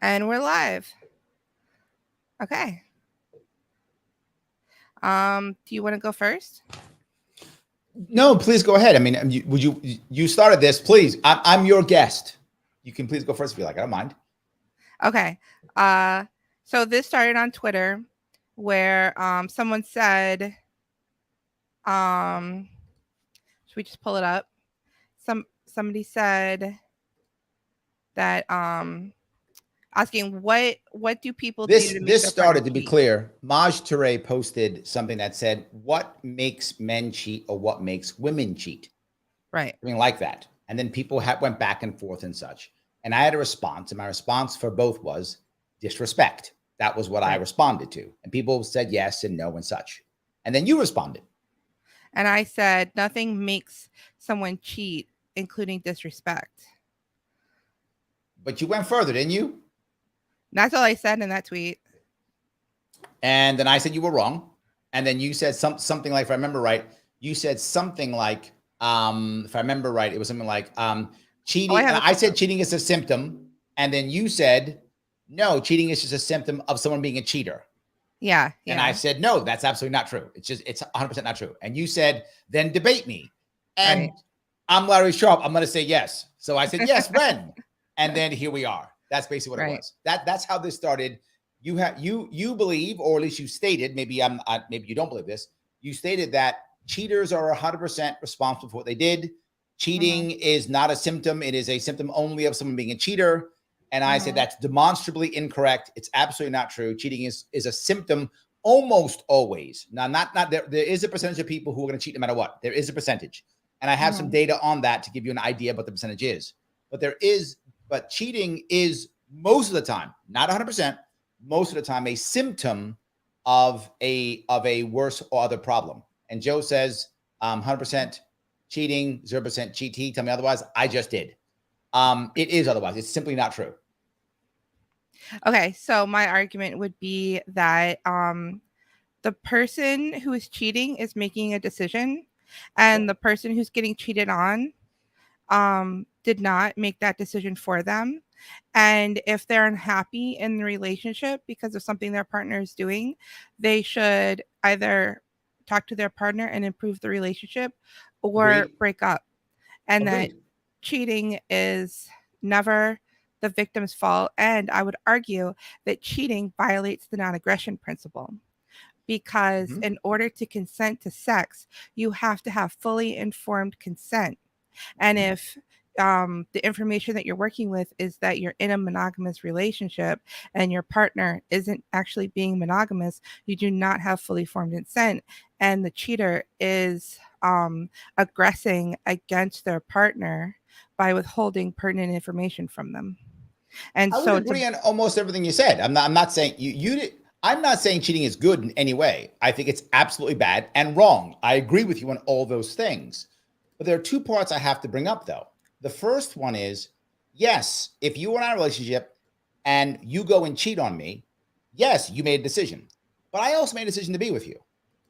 And we're live. Okay. Do you want to go first? No, please go ahead. I mean, you started this, please. I'm your guest. You can please go first if you like. I don't mind. Okay. So this started on Twitter where someone said, should we just pull it up? Somebody said that asking what do people do to make This their partner started, to be cheat? clear, Maj Toure posted something that said, "What makes men cheat or what makes women cheat?" Right. Something like that. And then people went back and forth and such. And I had a response, and my response for both was disrespect. That was what I Right. responded to. And people said yes and no and such. And then you responded. And I said nothing makes someone cheat, including disrespect. But you went further, didn't you? That's all I said in that tweet. And then I said you were wrong. And then you said something like, if I remember right, you said something like, if I remember right, it was something like cheating. I And I said cheating is a symptom. And then you said, no, cheating is just a symptom of someone being a cheater. Yeah. And I said, no, that's absolutely not true. It's 100% not true. And you said, then debate me. And Right. I'm Larry Sharpe. I'm going to say yes. So I said, yes, when? And then here we are. That's basically what it was. That's how this started. You believe, or at least you stated, maybe you don't believe this. You stated that cheaters are 100% responsible for what they did. Cheating is not a symptom. It is a symptom only of someone being a cheater. And I said that's demonstrably incorrect. It's absolutely not true. Cheating is a symptom almost always. Now, not there is a percentage of people who are going to cheat no matter what. There is a percentage. And I have some data on that to give you an idea of what the percentage is. But cheating is most of the time, not 100%, most of the time a symptom of a worse or other problem. And Joe says 100% cheating, 0% cheat. Tell me otherwise. I just did. It is otherwise. It's simply not true. Okay, so my argument would be that the person who is cheating is making a decision, and the person who's getting cheated on did not make that decision for them. And if they're unhappy in the relationship because of something their partner is doing, they should either talk to their partner and improve the relationship or Agreed. break up. And that Agreed. cheating is never the victim's fault. And I would argue that cheating violates the non-aggression principle, because in order to consent to sex, you have to have fully informed consent. And if the information that you're working with is that you're in a monogamous relationship and your partner isn't actually being monogamous, you do not have fully formed consent. And the cheater is aggressing against their partner by withholding pertinent information from them. And I would so agree on almost everything you said. I'm not saying you did. I'm not saying cheating is good in any way. I think it's absolutely bad and wrong. I agree with you on all those things. But there are two parts I have to bring up, though. The first one is, yes, if you were in a relationship and you go and cheat on me, yes, you made a decision. But I also made a decision to be with you.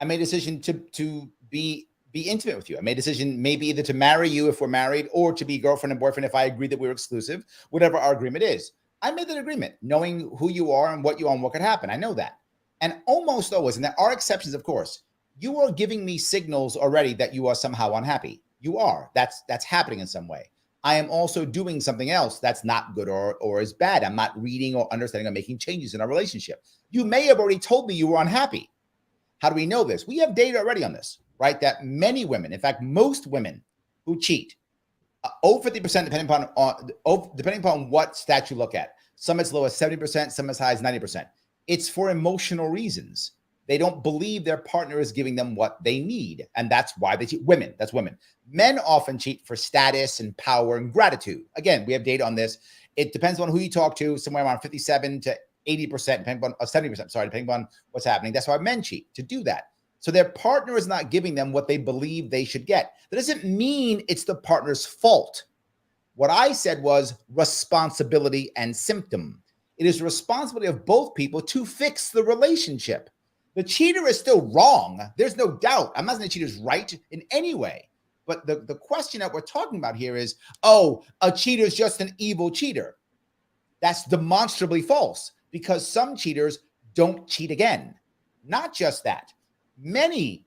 I made a decision to be intimate with you. I made a decision maybe either to marry you if we're married, or to be girlfriend and boyfriend if I agree that we're exclusive, whatever our agreement is. I made that agreement knowing who you are and what you are and what could happen. I know that. And almost always, and there are exceptions, of course, you are giving me signals already that you are somehow unhappy. You are. That's happening in some way. I am also doing something else that's not good or is bad. I'm not reading or understanding or making changes in our relationship. You may have already told me you were unhappy. How do we know this? We have data already on this, right? That many women, in fact, most women who cheat, over 50%, depending upon what stat you look at. Some as low as 70%, some as high as 90%. It's for emotional reasons. They don't believe their partner is giving them what they need. And that's why they cheat. Women, that's women. Men often cheat for status and power and gratitude. Again, we have data on this. It depends on who you talk to, somewhere around 57 to 80%, depending on 70%, depending on what's happening. That's why men cheat, to do that. So their partner is not giving them what they believe they should get. That doesn't mean it's the partner's fault. What I said was responsibility and symptom. It is the responsibility of both people to fix the relationship. The cheater is still wrong. There's no doubt. I'm not saying the cheater's right in any way. But the question that we're talking about here is, oh, a cheater is just an evil cheater. That's demonstrably false because some cheaters don't cheat again. Not just that. Many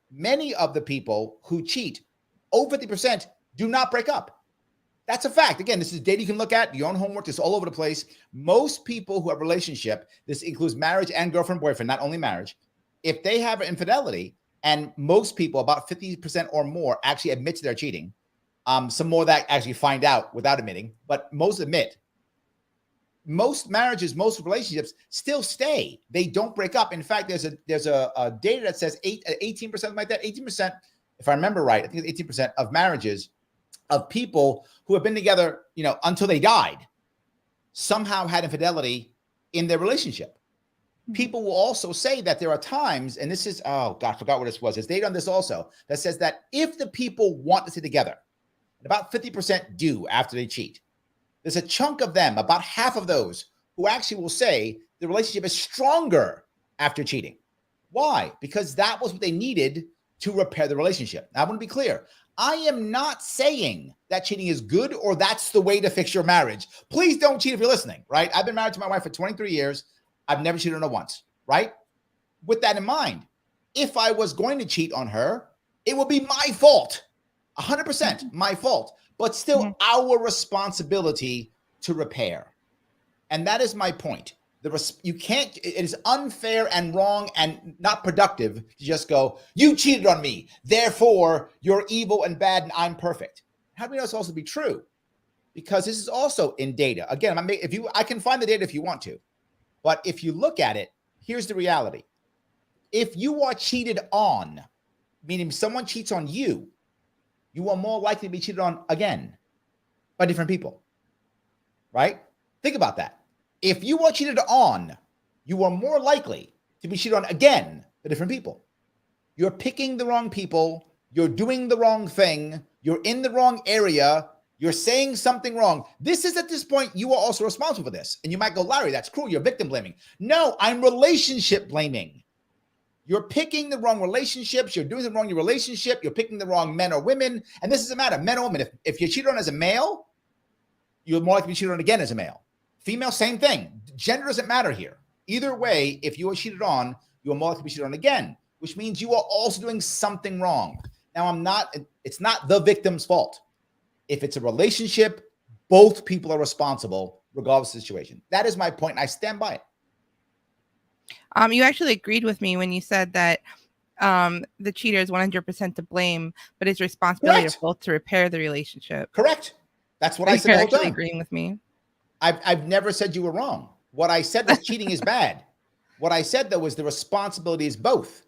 of the people who cheat, over 50%, do not break up. That's a fact. Again, this is data you can look at, your own homework, this is all over the place. Most people who have a relationship, this includes marriage and girlfriend, boyfriend, not only marriage, if they have an infidelity, and most people, about 50% or more, actually admit to their cheating. Some more that actually find out without admitting, but most admit. Most marriages, most relationships still stay. They don't break up. In fact, there's a data that says 18% like that. 18%, if I remember right, I think it's 18% of marriages of people who have been together, until they died, somehow had infidelity in their relationship. People will also say that there are times, and this is, oh God, I forgot what this was. There's data on this also that says that if the people want to stay together, and about 50% do after they cheat, there's a chunk of them, about half of those, who actually will say the relationship is stronger after cheating. Why? Because that was what they needed to repair the relationship. Now, I want to be clear. I am not saying that cheating is good or that's the way to fix your marriage. Please don't cheat if you're listening, right? I've been married to my wife for 23 years. I've never cheated on her once, right? With that in mind, if I was going to cheat on her, it would be my fault, 100% my fault, but still our responsibility to repair. And that is my point. You can't, it is unfair and wrong and not productive to just go, you cheated on me, therefore you're evil and bad and I'm perfect. How do we know it's also be true? Because this is also in data. Again, I can find the data if you want to, but if you look at it, here's the reality. If you are cheated on, meaning someone cheats on you, you are more likely to be cheated on again by different people, right? Think about that. If you are cheated on, you are more likely to be cheated on again by different people. You're picking the wrong people. You're doing the wrong thing. You're in the wrong area. You're saying something wrong. This is, at this point, you are also responsible for this. And you might go, Larry, that's cruel. You're victim blaming. No, I'm relationship blaming. You're picking the wrong relationships. You're doing the wrong in your relationship. You're picking the wrong men or women. And this doesn't matter, men or women. If you're cheated on as a male, you're more likely to be cheated on again as a male. Female, same thing. Gender doesn't matter here. Either way, if you are cheated on, you are more likely to be cheated on again, which means you are also doing something wrong. Now, it's not the victim's fault. If it's a relationship, both people are responsible, regardless of the situation. That is my point, and I stand by it. You actually agreed with me when you said that the cheater is 100% to blame, but it's responsibility of both to repair the relationship. Correct. That's what I said the whole time. Agreeing with me. I've never said you were wrong. What I said was cheating is bad. What I said, though, was the responsibility is both.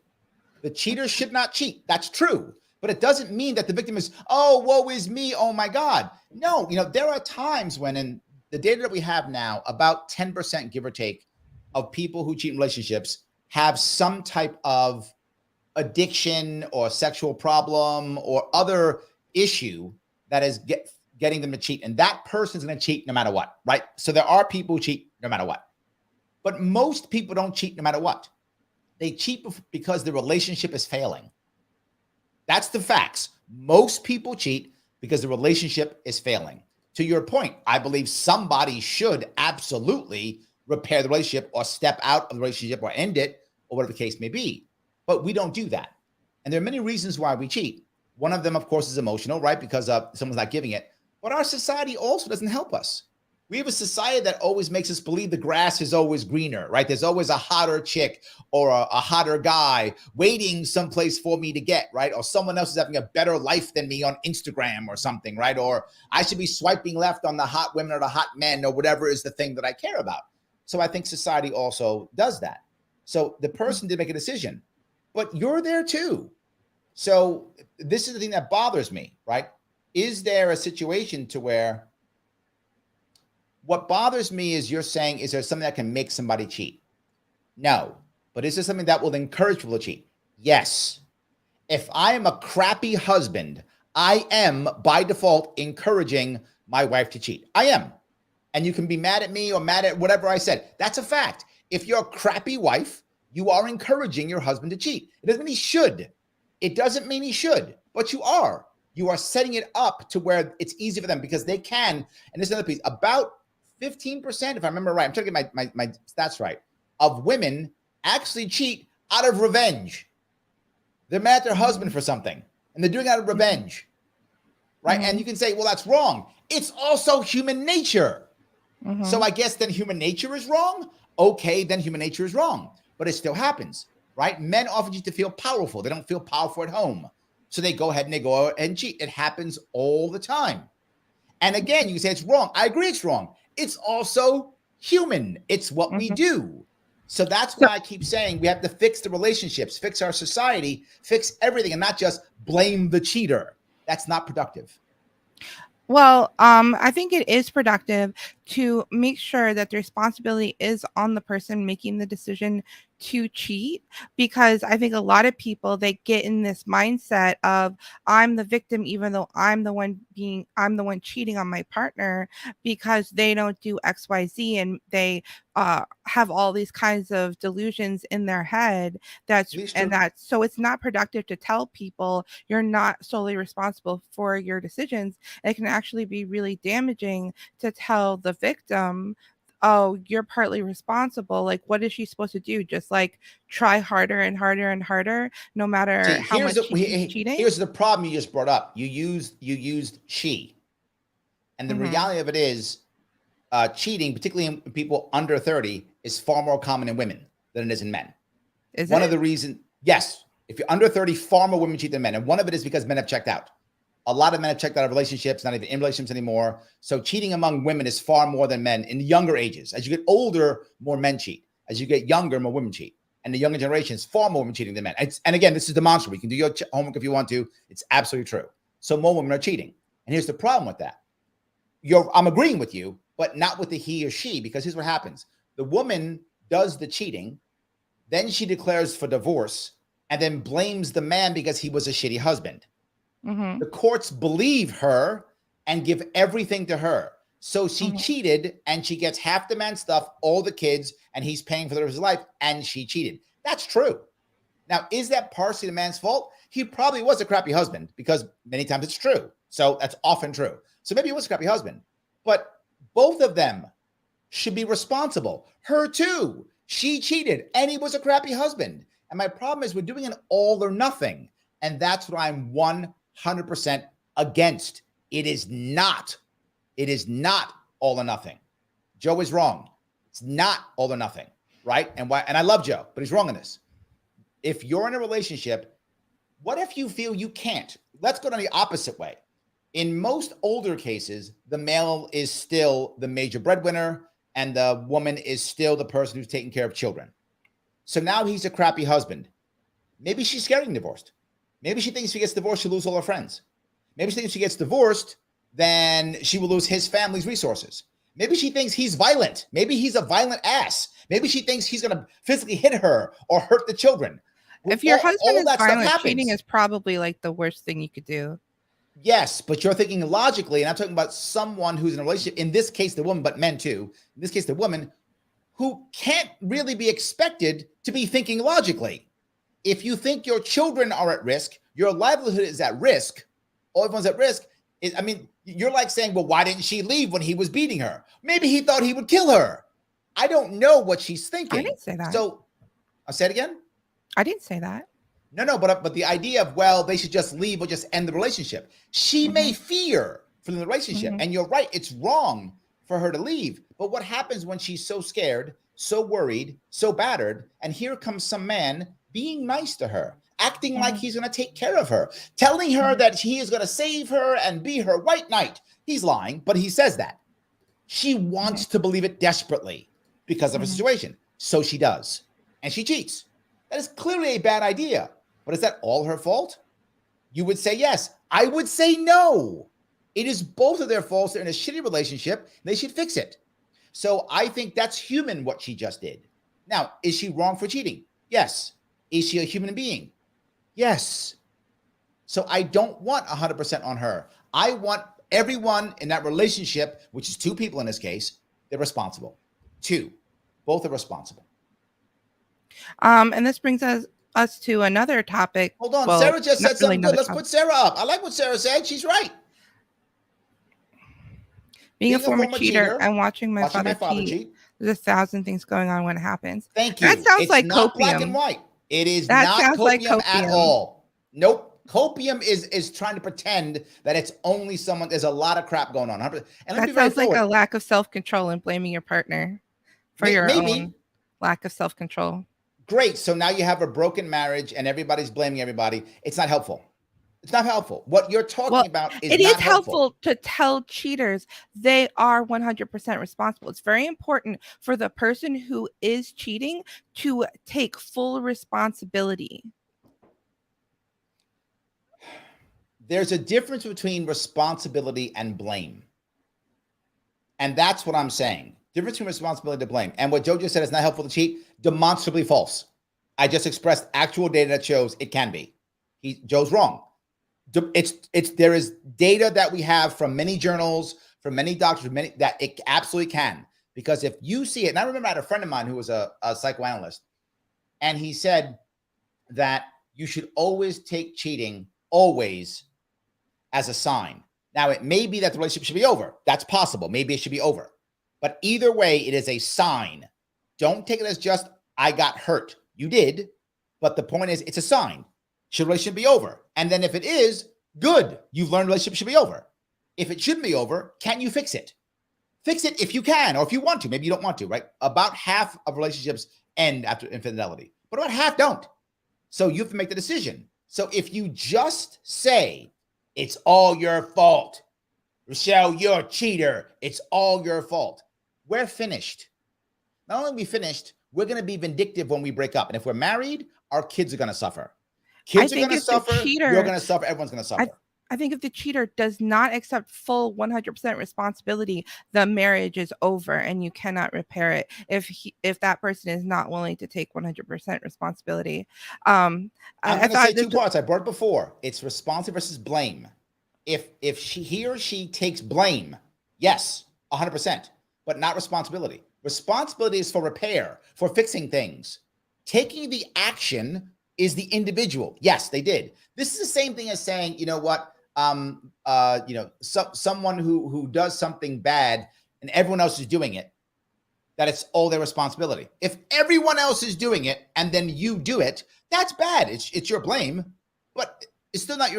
The cheater should not cheat. That's true. But it doesn't mean that the victim is, oh, woe is me. Oh, my God. No, there are times when, in the data that we have now, about 10%, give or take, of people who cheat in relationships have some type of addiction or sexual problem or other issue that is getting them to cheat. And that person's going to cheat no matter what, right? So there are people who cheat no matter what. But most people don't cheat no matter what. They cheat because the relationship is failing. That's the facts. Most people cheat because the relationship is failing. To your point, I believe somebody should absolutely repair the relationship or step out of the relationship or end it or whatever the case may be. But we don't do that. And there are many reasons why we cheat. One of them, of course, is emotional, right? Because someone's not giving it. But our society also doesn't help us. We have a society that always makes us believe the grass is always greener, right? There's always a hotter chick or a hotter guy waiting someplace for me to get, right? Or someone else is having a better life than me on Instagram or something, right? Or I should be swiping left on the hot women or the hot men or whatever is the thing that I care about. So I think society also does that. So the person did make a decision, but you're there too. So this is the thing that bothers me, right? Is there a situation to where what bothers me is you're saying, is there something that can make somebody cheat? No. But is there something that will encourage people to cheat? Yes. If I am a crappy husband, I am by default encouraging my wife to cheat. I am. And you can be mad at me or mad at whatever I said. That's a fact. If you're a crappy wife, you are encouraging your husband to cheat. It doesn't mean he should. It doesn't mean he should, but you are. You are setting it up to where it's easy for them because they can. And this is another piece. About 15%, if I remember right, I'm trying to get my stats right, of women actually cheat out of revenge. They're mad at their husband for something, and they're doing it out of revenge, right? And you can say, well, that's wrong. It's also human nature. So I guess then human nature is wrong? Okay, then human nature is wrong. But it still happens, right? Men often need to feel powerful. They don't feel powerful at home. So they go ahead and cheat. It happens all the time. And again, you can say it's wrong. I agree it's wrong. It's also human. It's what we do. So that's why I keep saying we have to fix the relationships, fix our society, fix everything, and not just blame the cheater. That's not productive. Well, I think it is productive to make sure that the responsibility is on the person making the decision to cheat, because I think a lot of people, they get in this mindset of I'm the victim even though I'm the one cheating on my partner because they don't do XYZ, and they have all these kinds of delusions in their head. That's so it's not productive to tell people you're not solely responsible for your decisions. It can actually be really damaging to tell the victim, oh, you're partly responsible. Like, what is she supposed to do? Just like try harder and harder and harder, no matter See, how much she keeps cheating? here's the problem you just brought up. You used she, and the reality of it is, cheating, particularly in people under 30, is far more common in women than it is in men. Is One it? of the reasons, yes, if you're under 30, far more women cheat than men, and one of it is because men have checked out. A lot of men have checked out of relationships, not even in relationships anymore. So cheating among women is far more than men in younger ages. As you get older, more men cheat. As you get younger, more women cheat. And the younger generation is far more women cheating than men. And again, this is demonstrable. You can do your homework if you want to. It's absolutely true. So more women are cheating. And here's the problem with that. I'm agreeing with you, but not with the he or she, because here's what happens. The woman does the cheating, then she declares for divorce, and then blames the man because he was a shitty husband. The courts believe her and give everything to her. So she cheated, and she gets half the man's stuff, all the kids, and he's paying for the rest of his life, and she cheated. That's true. Now, is that partially the man's fault? He probably was a crappy husband, because many times it's true. So that's often true. So maybe he was a crappy husband, but both of them should be responsible. Her too. She cheated, and he was a crappy husband. And my problem is we're doing an all or nothing. And that's what I'm 100% against. It is not all or nothing. Joe is wrong. It's not all or nothing, right? And I love Joe, but he's wrong in this. If you're in a relationship, what if you feel you can't? Let's go down the opposite way. In most older cases, the male is still the major breadwinner, and the woman is still the person who's taking care of children. So now he's a crappy husband. Maybe she's scared of getting divorced. Maybe she thinks if she gets divorced, she'll lose all her friends. Maybe she thinks if she gets divorced, then she will lose his family's resources. Maybe she thinks he's violent. Maybe he's a violent ass. Maybe she thinks he's going to physically hit her or hurt the children. If your husband is violent, cheating is probably like the worst thing you could do. Yes, but you're thinking logically, and I'm talking about someone who's in a relationship, in this case, the woman, but men too, in this case, the woman, who can't really be expected to be thinking logically. If you think your children are at risk, your livelihood is at risk, all everyone's at risk. You're like saying, well, why didn't she leave when he was beating her? Maybe he thought he would kill her. I don't know what she's thinking. I didn't say that. So I'll say it again. I didn't say that. No, but the idea of, well, they should just leave or just end the relationship. She may fear for the relationship. And you're right, it's wrong for her to leave. But what happens when she's so scared, so worried, so battered, and here comes some man being nice to her, acting like he's going to take care of her, telling her that he is going to save her and be her white knight. He's lying, but he says that. She wants to believe it desperately because of her situation. So she does. And she cheats. That is clearly a bad idea. But is that all her fault? You would say yes. I would say no. It is both of their faults. They're in a shitty relationship. They should fix it. So I think that's human what she just did. Now, is she wrong for cheating? Yes. Is she a human being? Yes. So I don't want 100% on her. I want everyone in that relationship, which is two people in this case, they're responsible. Two. Both are responsible. And this brings us to another topic. Hold on. Well, Sarah just said something good. Let's put Sarah up. I like what Sarah said. She's right. Being a Being a former former cheater cheater, and watching my watching father my father cheat, cheat. there's 1,000 things going on when it happens. Thank That you. sounds It's like not black and copium. white. It is That not sounds like copium at copium. all. Nope. Copium is trying to pretend that it's only someone. There's a lot of crap going on. And let's be That very sounds like forward. a lack of self-control and blaming your partner for your own Maybe. lack of self-control. Great. So now you have a broken marriage and everybody's blaming everybody. It's not helpful. It's not helpful. What you're talking Well, about is it is not helpful. helpful to tell cheaters they are 100% responsible. It's very important for the person who is cheating to take full responsibility. There's a difference between responsibility and blame. And that's what I'm saying. Difference between responsibility to blame. And what Joe just said is not helpful to cheat, demonstrably false. I just expressed actual data that shows it can be. Joe's wrong. There is data that we have from many journals, from many doctors, from many that it absolutely can. Because if you see it, and I remember I had a friend of mine who was a psychoanalyst, and he said that you should always take cheating always as a sign. Now, it may be that the relationship should be over. That's possible. Maybe it should be over. But either way, it is a sign. Don't take it as just, I got hurt. You did. But the point is, it's a sign. Should the relationship be over? And then if it is, good. You've learned the relationship should be over. If it shouldn't be over, can you fix it? Fix it if you can, or if you want to. Maybe you don't want to, right? About half of relationships end after infidelity, but about half don't. So you have to make the decision. So if you just say, it's all your fault, Richelle, you're a cheater, it's all your fault, we're finished. Not only are we finished, we're going to be vindictive when we break up. And if we're married, our kids are going to suffer. Kids are going to suffer. You're going to suffer. Everyone's going to suffer. I think if the cheater does not accept full 100% responsibility, the marriage is over and you cannot repair it. If that person is not willing to take 100% responsibility, I'm going to say two parts. I brought it before. It's responsive versus blame. If he or she takes blame, yes, 100%, but not responsibility. Responsibility is for repair, for fixing things. Taking the action is the individual. Yes, they did. This is the same thing as saying, you know what, someone who does something bad and everyone else is doing it, that it's all their responsibility. If everyone else is doing it and then you do it, that's bad. It's your blame, but it's still not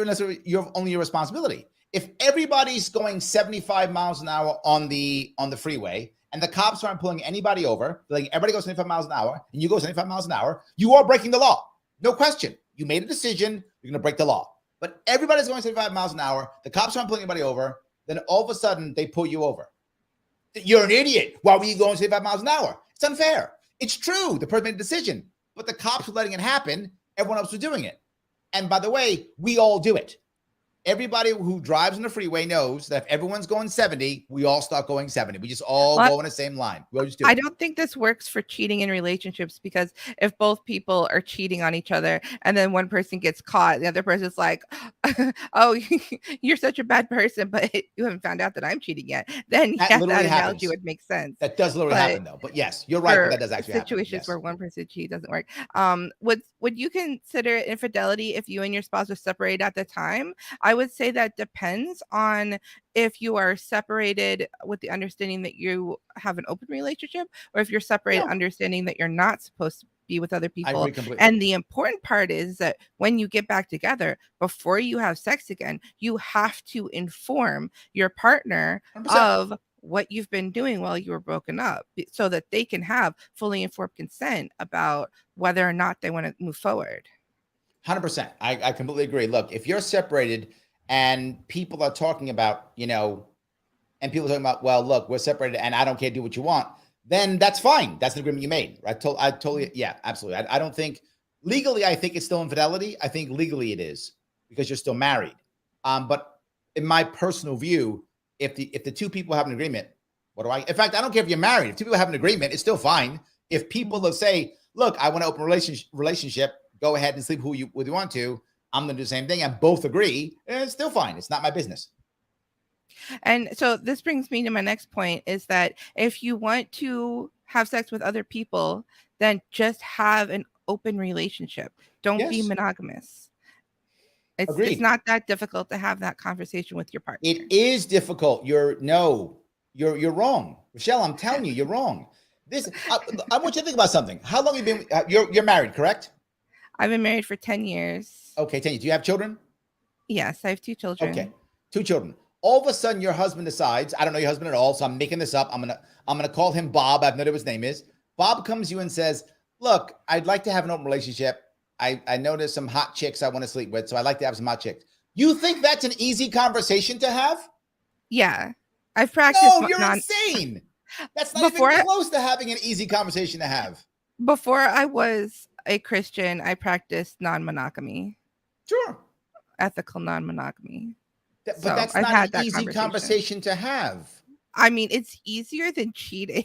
only your responsibility. If everybody's going 75 miles an hour on the freeway and the cops aren't pulling anybody over, like everybody goes 75 miles an hour and you go 75 miles an hour, you are breaking the law. No question. You made a decision, you're going to break the law. But everybody's going 75 miles an hour, the cops aren't pulling anybody over, then all of a sudden they pull you over. You're an idiot. Why were you going 75 miles an hour? It's unfair. It's true. The person made a decision, but the cops were letting it happen. Everyone else was doing it. And by the way, we all do it. Everybody who drives on the freeway knows that if everyone's going 70, we all start going 70. We just all go in the same line. We all just do it. I don't think this works for cheating in relationships, because if both people are cheating on each other and then one person gets caught, the other person's like, oh, you're such a bad person, but you haven't found out that I'm cheating yet. Then that analogy would make sense. That does literally happen though. But yes, you're right. But that does actually happen. Situations where one person cheats doesn't work. Would you consider it infidelity if you and your spouse are separated at the time? I would say that depends on if you are separated with the understanding that you have an open relationship, or if you're separated understanding that you're not supposed to be with other people. I agree completely. And the important part is that when you get back together, before you have sex again, you have to inform your partner 100%. Of what you've been doing while you were broken up, so that they can have fully informed consent about whether or not they want to move forward. 100%. I completely agree. Look, if you're separated and people are talking about, and people are talking about, well, look, we're separated and I don't care, do what you want, then that's fine. That's the agreement you made. I totally, yeah, absolutely. I don't think legally, I think it's still infidelity. I think legally it is, because you're still married. But in my personal view, if the two people have an agreement, in fact, I don't care if you're married. If two people have an agreement, it's still fine. If people will say, look, I want to open a relationship, go ahead and sleep who you want to, I'm going to do the same thing, and both agree, it's still fine. It's not my business. And so this brings me to my next point, is that if you want to have sex with other people, then just have an open relationship. Don't be monogamous. It's not that difficult to have that conversation with your partner. It is difficult. You're wrong, Richelle. I'm telling you, you're wrong. This I want you to think about something. How long have you been? You're married, correct? I've been married for 10 years. Okay, 10 years. Do you have children? Yes, I have 2 Okay, children. 2 children. All of a sudden, your husband decides. I don't know your husband at all, so I'm making this up. I'm gonna call him Bob. I've no idea what his name is. Bob comes to you and says, "Look, I'd like to have an open relationship. I know there's some hot chicks I want to sleep with, so I'd like to have some hot chicks." You think that's an easy conversation to have? Yeah. I've practiced No, you're non insane. That's not even before close to having an easy conversation to have. before I was a Christian, I practiced non-monogamy, Sure. ethical non-monogamy. But So, that's I've not an had that easy conversation. conversation to have. I mean, it's easier than cheating.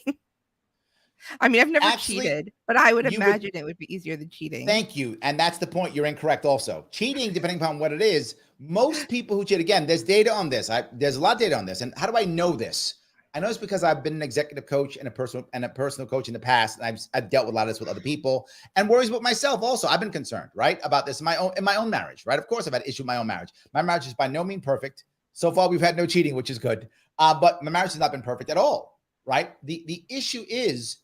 I mean, I've never Actually, cheated, but I would you would imagine it would be easier than cheating. thank you. And that's the point. You're incorrect also. Cheating, depending upon what it is, most people who cheat, again, there's data on this. There's a lot of data on this. And how do I know this? I know it's because I've been an executive coach and a personal coach in the past. And I've dealt with a lot of this with other people and worries about myself also. I've been concerned, right, about this in my own marriage, right? Of course, I've had issue in my own marriage. My marriage is by no means perfect. So far, we've had no cheating, which is good. But my marriage has not been perfect at all, right? The issue is,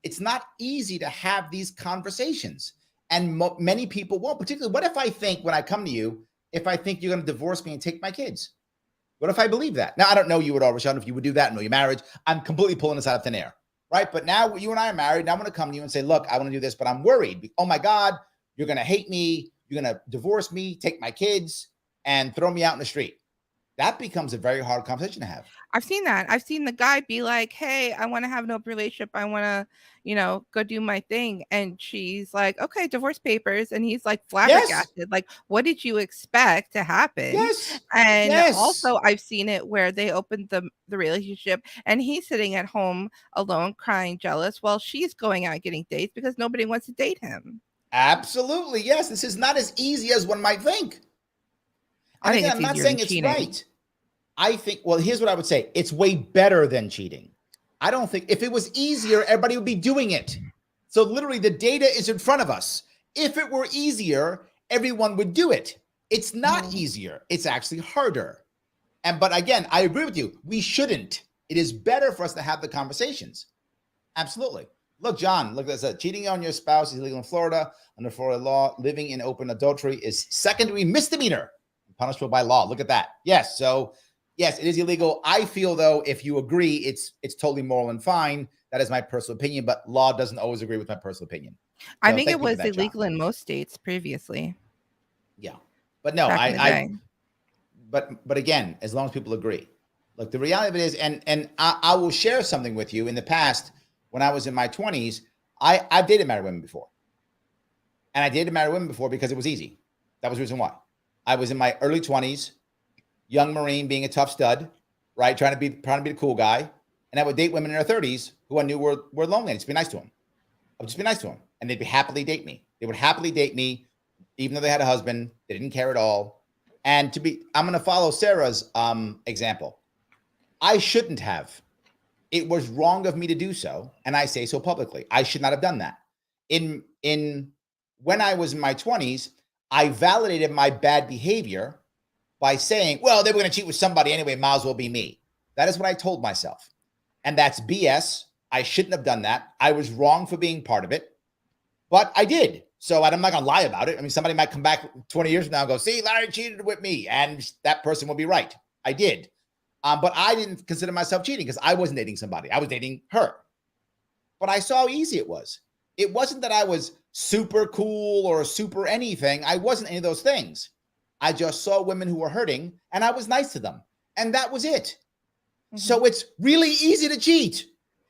it's not easy to have these conversations. And many people won't, particularly what if I think when I come to you, if I think you're going to divorce me and take my kids? What if I believe that? Now, I don't know you at all, Richelle, if you would do that, know your marriage. I'm completely pulling this out of thin air, right? But now you and I are married. Now I'm going to come to you and say, look, I want to do this, but I'm worried. Oh my God, you're going to hate me. You're going to divorce me, take my kids, and throw me out in the street. That becomes a very hard conversation to have. I've seen that. I've seen the guy be like, "Hey, I want to have an open relationship. I want to, go do my thing." And she's like, "Okay, divorce papers." And he's like Yes, flabbergasted. Like, what did you expect to happen? yes, And yes. also, I've seen it where they opened the relationship, and he's sitting at home alone, crying, jealous, while she's going out getting dates because nobody wants to date him. Absolutely. Yes. This is not as easy as one might think. I And think again, it's I'm not easier than saying it's cheating. right. I think, well, here's what I would say it's way better than cheating. I don't think if it was easier, everybody would be doing it. So literally, the data is in front of us. If it were easier, everyone would do it. It's not Mhm. easier, it's actually harder. But again, I agree with you. We shouldn't. It is better for us to have the conversations. Absolutely. Look, John, look at this. Cheating on your spouse is illegal in Florida. Under Florida law, living in open adultery is second-degree misdemeanor, punishable by law. Look at that. Yes. So, yes, it is illegal. I feel, though, if you agree, it's totally moral and fine. That is my personal opinion, but law doesn't always agree with my personal opinion. I So think thank it you for was that, John. illegal in most states previously, Yeah. But no, back in the day. but again, as long as people agree. Look, the reality of it is, and I will share something with you. In the past, when I was in my 20s, I've dated married women before. And I dated married women before because it was easy. That was the reason why. I was in my early 20s, young Marine, being a tough stud, right? Trying to be the cool guy. And I would date women in their 30s who I knew were lonely. And just be nice to them. I would just be nice to them. And they'd happily date me. They would happily date me, even though they had a husband. They didn't care at all. And I'm going to follow Sarah's example. I shouldn't have. It was wrong of me to do so, and I say so publicly. I should not have done that. In when I was in my 20s, I validated my bad behavior by saying, well, they were going to cheat with somebody anyway, might as well be me. That is what I told myself. And that's BS. I shouldn't have done that. I was wrong for being part of it, but I did. So I'm not going to lie about it. I mean, somebody might come back 20 years from now and go, see, Larry cheated with me, and that person will be right. I did. But I didn't consider myself cheating because I wasn't dating somebody. I was dating her. But I saw how easy it was. It wasn't that I was super cool or super anything. I wasn't any of those things. I just saw women who were hurting and I was nice to them. And that was it. Mhm. So it's really easy to cheat.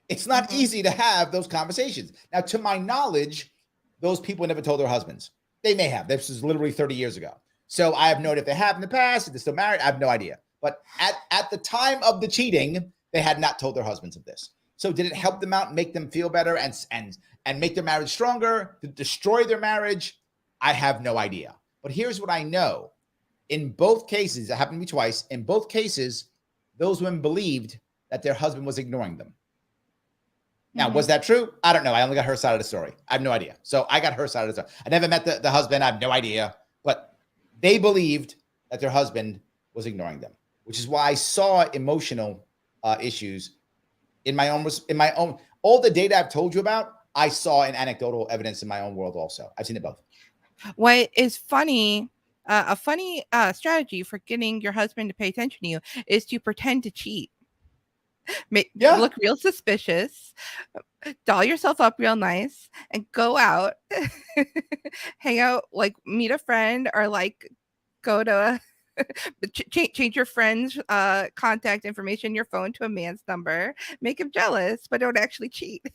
It's not Mhm. easy to have those conversations. Now, to my knowledge, those people never told their husbands. They may have. This was literally 30 years ago. So I have no idea if they have in the past, if they're still married. I have no idea. But at the time of the cheating, they had not told their husbands of this. So did it help them out, make them feel better, and make their marriage stronger, to destroy their marriage? I have no idea. But here's what I know. In both cases, it happened to me twice. In both cases, those women believed that their husband was ignoring them. Now, was that true? I don't know. I only got her side of the story. I have no idea. So I got her side of the story. I never met the husband. I have no idea. But they believed that their husband was ignoring them, which is why I saw emotional issues in my own all the data I've told you about. I saw in anecdotal evidence in my own world. Also, I've seen it both. What is funny, a funny strategy for getting your husband to pay attention to you is to pretend to cheat. Yeah. Look real suspicious, doll yourself up real nice, and go out, hang out, like meet a friend, or like go to change your friend's contact information, your phone, to a man's number, make him jealous, but don't actually cheat.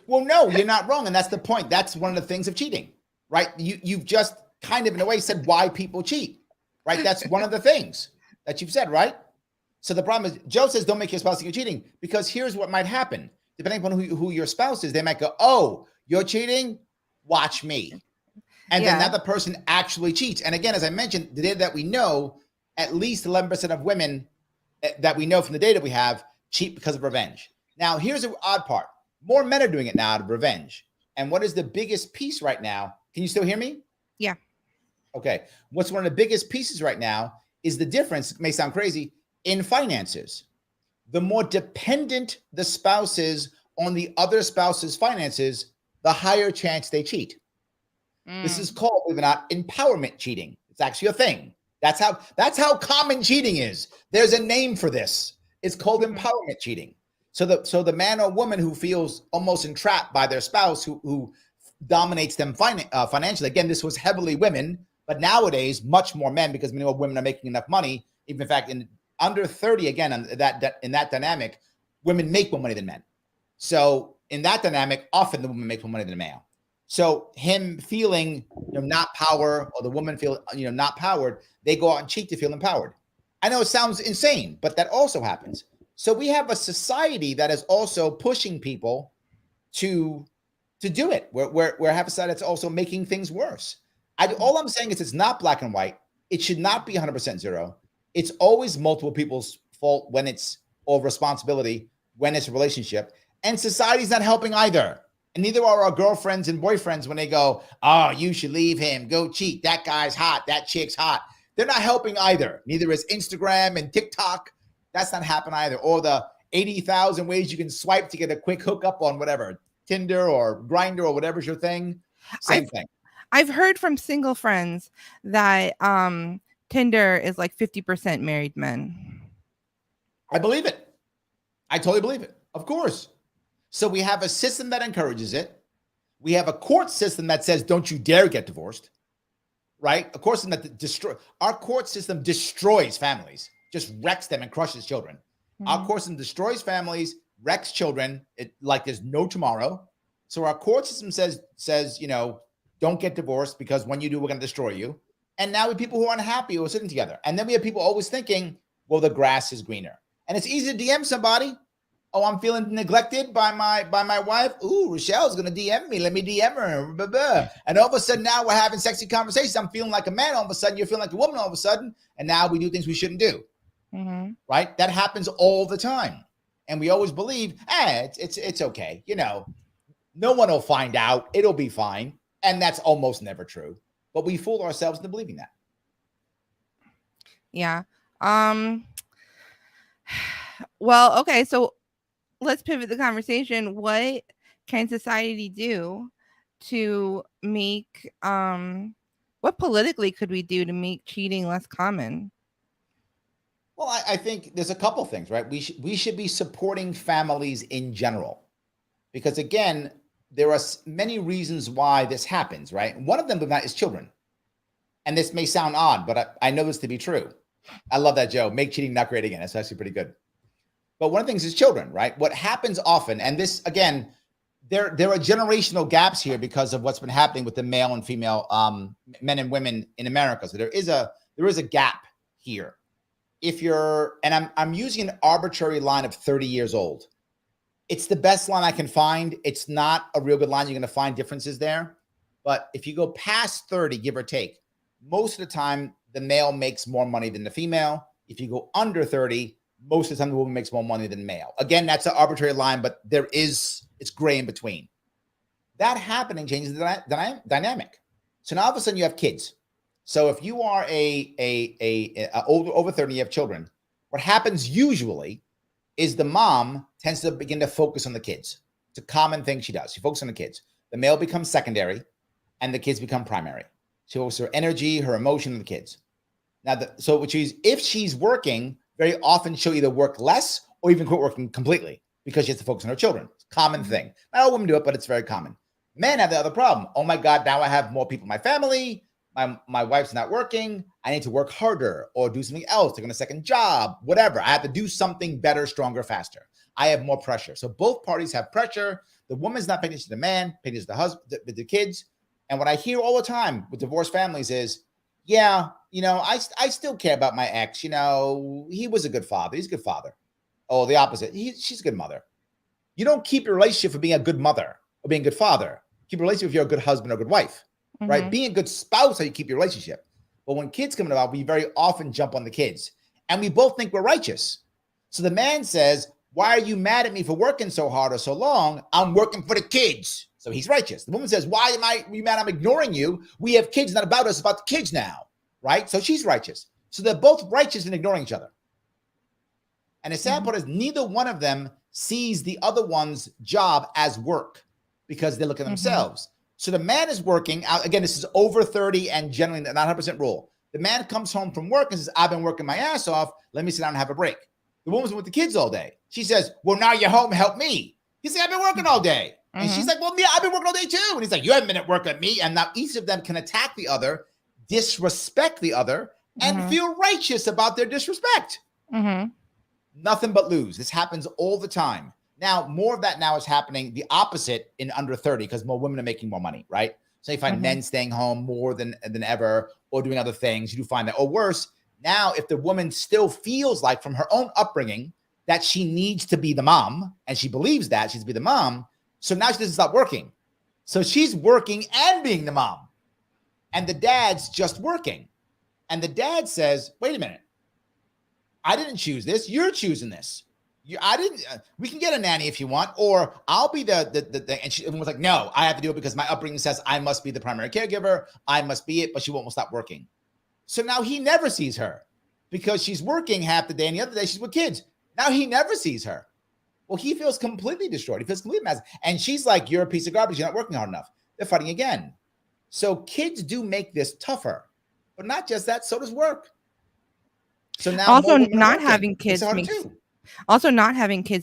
Well, no, you're not wrong, and that's the point. That's one of the things of cheating, right? You've just kind of in a way said why people cheat, right? That's one of the things that you've said, right? So the problem is, Joe says don't make your spouse think you're cheating, because here's what might happen. Depending upon who your spouse is, they might go, "Oh, you're cheating? Watch me." And then that the person actually cheats. And again, as I mentioned, the data that we know, at least 11% of women that we know from the data we have cheat because of revenge. Now, here's the odd part. More men are doing it now out of revenge. And what is the biggest piece right now? Can you still hear me? Yeah. Okay. What's one of the biggest pieces right now is the difference, it may sound crazy, in finances. The more dependent the spouse is on the other spouse's finances, the higher chance they cheat. This is called, believe it or not, empowerment cheating. It's actually a thing. That's how common cheating is. There's a name for this. It's called empowerment cheating. So the man or woman who feels almost entrapped by their spouse who dominates them financially. Again, this was heavily women, but nowadays much more men, because many more women are making enough money. Even in fact, in under 30, again, in that dynamic, women make more money than men. So in that dynamic, often the woman makes more money than the male. So him feeling not power, or the woman feel not powered, they go out and cheat to feel empowered. I know it sounds insane, but that also happens. So we have a society that is also pushing people to do it. We're have a society that's also making things worse. All I'm saying is it's not black and white. It should not be 100% zero. It's always multiple people's fault when it's or responsibility when it's a relationship, and society's not helping either. And neither are our girlfriends and boyfriends when they go, "Oh, you should leave him, go cheat. That guy's hot. That chick's hot." They're not helping either. Neither is Instagram and TikTok. That's not happening either. Or the 80,000 ways you can swipe to get a quick hookup on whatever, Tinder or Grindr or whatever's your thing. Same thing. I've heard from single friends that Tinder is like 50% married men. I believe it. I totally believe it. Of course. So we have a system that encourages it. We have a court system that says, don't you dare get divorced, right? A court system that our court system destroys families, just wrecks them and crushes children. Our court system destroys families, wrecks children, like there's no tomorrow. So our court system says, don't get divorced, because when you do, we're going to destroy you. And now we have people who are unhappy who are sitting together. And then we have people always thinking, well, the grass is greener. And it's easy to DM somebody. Oh, I'm feeling neglected by my wife. Ooh, Richelle's going to DM me. Let me DM her. Blah, blah. And all of a sudden now we're having sexy conversations. I'm feeling like a man. All of a sudden you're feeling like a woman all of a sudden. And now we do things we shouldn't do. Right? That happens all the time. And we always believe, it's okay. No one will find out. It'll be fine. And that's almost never true. But we fool ourselves into believing that. Yeah. Well, okay. So let's pivot the conversation. What can society do to make what politically could we do to make cheating less common? Well, I think there's a couple things, right? We should be supporting families in general, because again, there are many reasons why this happens, right? One of them is children. And this may sound odd, but I know this to be true. I love that, Joe. Make cheating not great again. That's actually pretty good. But one of the things is children, right? What happens often, and this, again, there are generational gaps here because of what's been happening with the male and female men and women in America. So there is a gap here. If you're, and I'm using an arbitrary line of 30 years old. It's the best line I can find. It's not a real good line. You're going to find differences there. But if you go past 30, give or take, most of the time, the male makes more money than the female. If you go under 30, most of the time, the woman makes more money than the male. Again, that's an arbitrary line, but it's gray in between. That happening changes the dynamic. So now all of a sudden you have kids. So if you are over 30, you have children. What happens usually is the mom tends to begin to focus on the kids. It's a common thing she does. She focuses on the kids. The male becomes secondary and the kids become primary. She focuses her energy, her emotion on the kids. Now, if she's working, very often she'll either work less or even quit working completely because she has to focus on her children. It's a common thing. Not all women do it, but it's very common. Men have the other problem. Oh my God, now I have more people in my family. My wife's not working. I need to work harder or do something else, take on a second job, whatever. I have to do something better, stronger, faster. I have more pressure. So both parties have pressure. The woman's not paying attention to the man, paying attention to the husband, the kids. And what I hear all the time with divorced families is, yeah, I still care about my ex. He was a good father. He's a good father. Oh, the opposite. She's a good mother. You don't keep your relationship for being a good mother or being a good father. Keep a relationship if you're a good husband or a good wife, right? Being a good spouse, how you keep your relationship. But when kids come about, we very often jump on the kids. And we both think we're righteous. So the man says, why are you mad at me for working so hard or so long? I'm working for the kids. So he's righteous. The woman says, why am you mad? I'm ignoring you. We have kids, not about us, it's about the kids now, right? So she's righteous. So they're both righteous in ignoring each other. And the sad part is neither one of them sees the other one's job as work because they look at themselves. So the man is working out. Again, this is over 30 and generally not 100% rule. The man comes home from work and says, I've been working my ass off. Let me sit down and have a break. The woman's with the kids all day. She says, well, now you're home. Help me. He said, I've been working all day. And she's like, well, yeah, I've been working all day too. And he's like, you haven't been at work with me. And now each of them can attack the other, disrespect the other, and feel righteous about their disrespect. Nothing but lose. This happens all the time. Now, more of that now is happening the opposite in under 30 because more women are making more money, right? So you find men staying home more than ever or doing other things. You do find that. Or worse, now if the woman still feels like from her own upbringing that she needs to be the mom and she believes that she's to be the mom, so now she doesn't stop working. So she's working and being the mom. And the dad's just working. And the dad says, wait a minute. I didn't choose this. You're choosing this. I didn't. We can get a nanny if you want, or I'll be the. And she was like, no, I have to do it because my upbringing says I must be the primary caregiver. I must be it, but she won't stop working. So now he never sees her because she's working half the day and the other day she's with kids. Now he never sees her. Well, he feels completely destroyed. He feels completely mad. And she's like, you're a piece of garbage. You're not working hard enough. They're fighting again. So kids do make this tougher, but not just that. So does work. So now also not having kids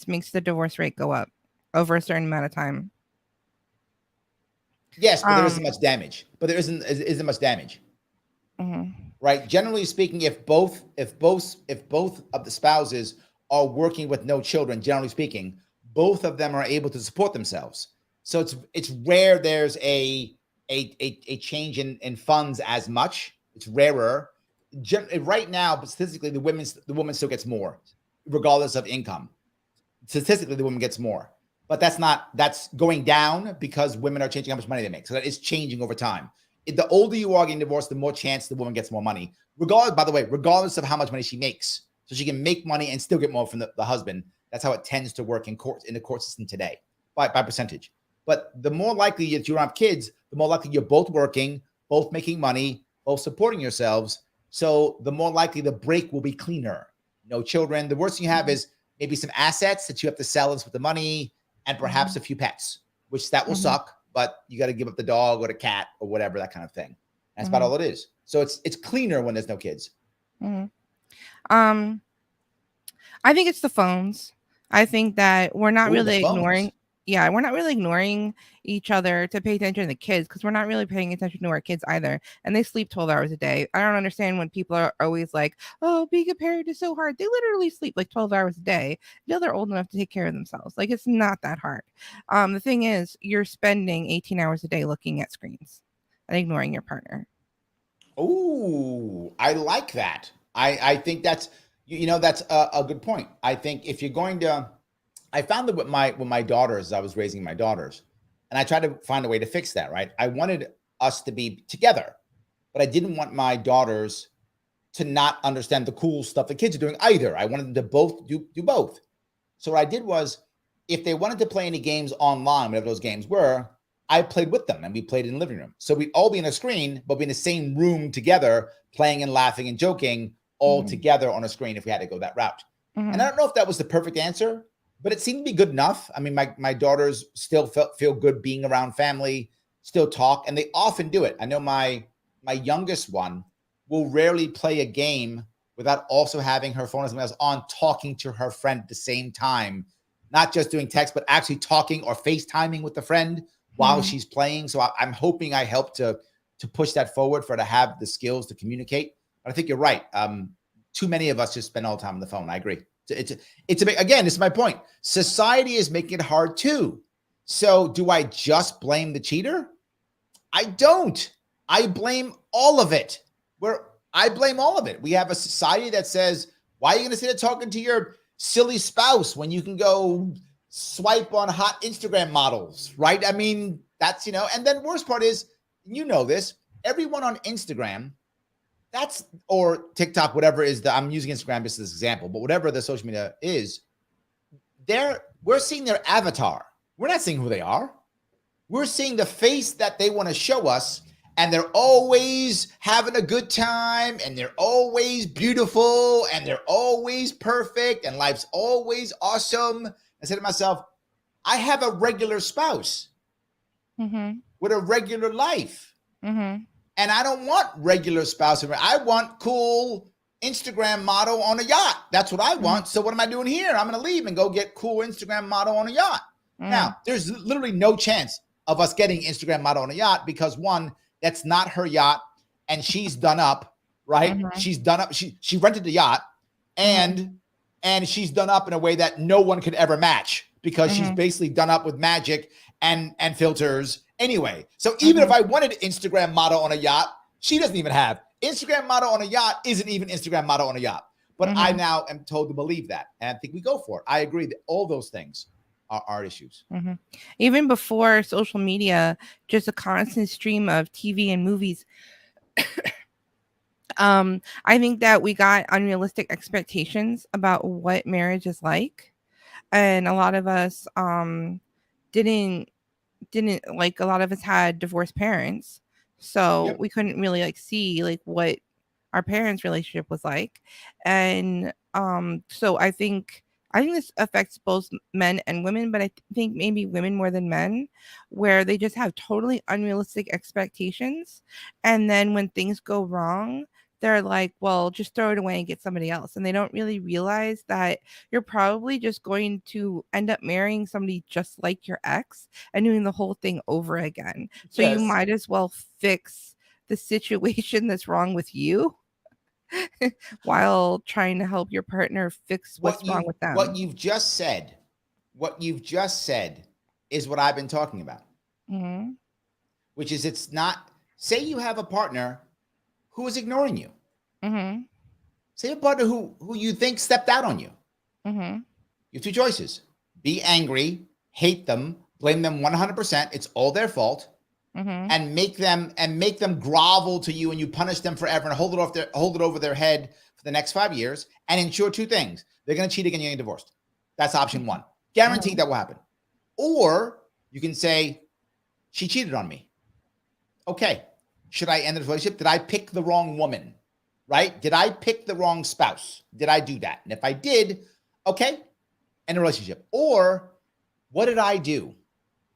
makes the divorce rate go up over a certain amount of time. Yes, but there isn't much damage. Isn't much damage. Right? Generally speaking, if both of the spouses are working with no children, generally speaking, both of them are able to support themselves. So it's rare there's a change in funds as much. It's rarer. Right now, but statistically, the woman still gets more, regardless of income. Statistically, the woman gets more, but that's going down because women are changing how much money they make. So that is changing over time. The older you are getting divorced, the more chance the woman gets more money. Regardless of how much money she makes, so she can make money and still get more from the husband. That's how it tends to work in the court system today, by percentage. But the more likely that you don't have kids, the more likely you're both working, both making money, both supporting yourselves. So the more likely the break will be cleaner. No children. The worst thing you have is maybe some assets that you have to sell with the money and perhaps a few pets, which that will suck, but you got to give up the dog or the cat or whatever, that kind of thing. That's about all it is. So it's cleaner when there's no kids. I think it's the phones. I think that we're not really ignoring. Yeah, we're not really ignoring each other to pay attention to the kids because we're not really paying attention to our kids either. And they sleep 12 hours a day. I don't understand when people are always like, oh, being a parent is so hard. They literally sleep like 12 hours a day until they're old enough to take care of themselves. Like, it's not that hard. The thing is, you're spending 18 hours a day looking at screens and ignoring your partner. Oh, I like that. I think that's, that's a good point. I think if you're going to, I found that with my daughters, I was raising my daughters, and I tried to find a way to fix that, right? I wanted us to be together, but I didn't want my daughters to not understand the cool stuff the kids are doing either. I wanted them to both do both. So what I did was, if they wanted to play any games online, whatever those games were, I played with them and we played in the living room. So we'd all be in a screen, but be in the same room together, playing and laughing and joking all together on a screen if we had to go that route. And I Mhm. don't know if that was the perfect answer, but it seemed to be good enough. I mean, my daughters still feel good being around family, still talk, and they often do it. I know my youngest one will rarely play a game without also having her phone or something else on, talking to her friend at the same time, not just doing text, but actually talking or FaceTiming with the friend while Mhm. she's playing. So I'm hoping I help to push that forward for her to have the skills to communicate. But I think you're right. Too many of us just spend all the time on the phone. I agree. It's a big, again, this is my point. Society is making it hard too. So do I just blame the cheater? I don't. I blame all of it. I blame all of it. We have a society that says, why are you going to sit there talking to your silly spouse when you can go swipe on hot Instagram models, right? I mean, that's, and then worst part is, this, everyone on Instagram, that's, or TikTok, whatever is I'm using Instagram just as an example, but whatever the social media is, we're seeing their avatar. We're not seeing who they are. We're seeing the face that they want to show us, and they're always having a good time, and they're always beautiful, and they're always perfect, and life's always awesome. I said to myself, I have a regular spouse Mhm. with a regular life, Mhm. and I don't want regular spouse. I want cool Instagram model on a yacht. That's what I Mhm. want. So what am I doing here? I'm going to leave and go get cool Instagram model on a yacht. Now, Mhm. there's literally no chance of us getting Instagram model on a yacht because one, that's not her yacht, and she's done up, right? Mhm. She's done up. She rented the yacht, Mhm. and she's done up in a way that no one could ever match because she's Mhm. basically done up with magic and filters anyway. So even if Mhm. I wanted Instagram model on a yacht, she doesn't even have Instagram model on a yacht. Isn't even Instagram model on a yacht. But I Mhm. now am told to believe that, and I think we go for it. I agree that all those things are issues. Mhm. Even before social media, just a constant stream of TV and movies. I think that we got unrealistic expectations about what marriage is like, and a lot of us didn't like, a lot of us had divorced parents, so Yep. we couldn't really like see like what our parents relationship was like. And so I think this affects both men and women, but think maybe women more than men, where they just have totally unrealistic expectations, and then when things go wrong, they're like, well, just throw it away and get somebody else, and they don't really realize that you're probably just going to end up marrying somebody just like your ex and doing the whole thing over again. So you Yes. might as well fix the situation that's wrong with you while trying to help your partner fix what's wrong with What them. you've just said is what I've been talking about, Mhm. which is it's not, say you have a partner who is ignoring you. Mhm. Say a partner who you think stepped out on you. Mhm. You have two choices. Be angry, hate them, blame them 100%, it's all their fault, Mhm. and make them grovel to you, and you punish them forever and hold it over their head for the next 5 years, and ensure two things: they're going to cheat again, you're getting divorced. That's option one. Guaranteed Mhm. that will happen. Or you can say, she cheated on me. Okay, should I end the relationship? Did I pick the wrong woman? Right? Did I pick the wrong spouse? Did I do that? And if I did, okay, end the relationship. Or what did I do?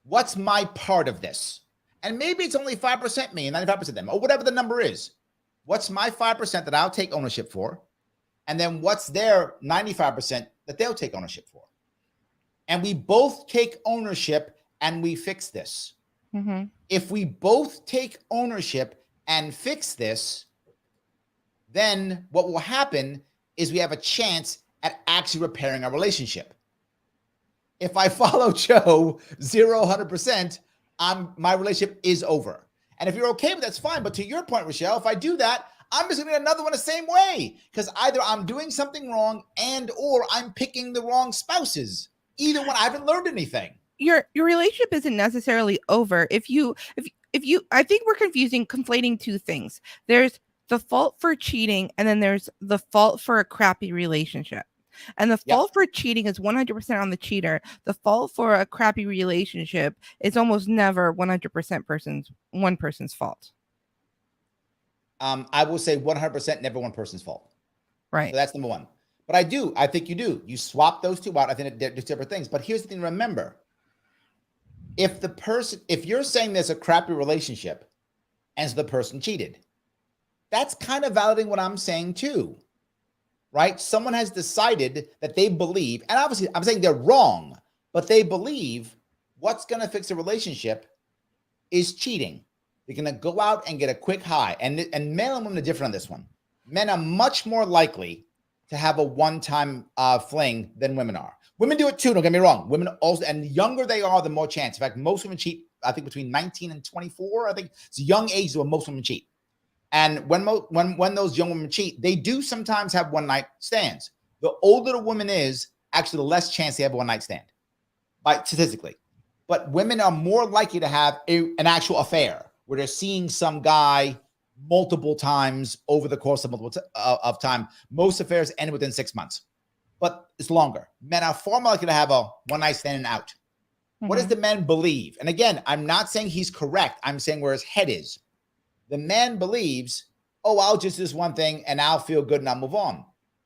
What's my part of this? And maybe it's only 5% me and 95% them, or whatever the number is. What's my 5% that I'll take ownership for? And then what's their 95% that they'll take ownership for? And we both take ownership and we fix this. Mhm. If we both take ownership and fix this, then what will happen is we have a chance at actually repairing our relationship. If I follow Joe 100%, my relationship is over. And if you're okay with that's fine. But to your point, Richelle, if I do that, I'm just gonna get another one the same way. Because either I'm doing something wrong and or I'm picking the wrong spouses. Either one, I haven't learned anything. Your relationship isn't necessarily over if you I think we're conflating two things. There's the fault for cheating, and then there's the fault for a crappy relationship. And the Yep. fault for cheating is 100% on the cheater. The fault for a crappy relationship is almost never 100% one person's fault. I will say 100% never one person's fault. So Right. that's number one. But I think you do. You swap those two out. I think they're different things. But here's the thing: remember, if you're saying there's a crappy relationship, and so the person cheated, that's kind of validating what I'm saying too, right? Someone has decided that they believe, and obviously I'm saying they're wrong, but they believe what's going to fix a relationship is cheating. They're going to go out and get a quick high. And men and women are different on this one. Men are much more likely to have a one-time fling than women are. Women do it too, don't get me wrong. Women also, and the younger they are, the more chance. In fact, most women cheat, I think, between 19 and 24. I think it's a young age where most women cheat. And when those young women cheat, they do sometimes have one-night stands. The older the woman is, actually, the less chance they have a one-night stand, statistically. But women are more likely to have an actual affair where they're seeing some guy multiple times over the course of time. Most affairs end within 6 months, but it's longer. Men are far more likely to have a one-night stand and out. What does the man believe? And again, I'm not saying he's correct. I'm saying where his head is. The man believes, oh, I'll just do this one thing and I'll feel good and I'll move on.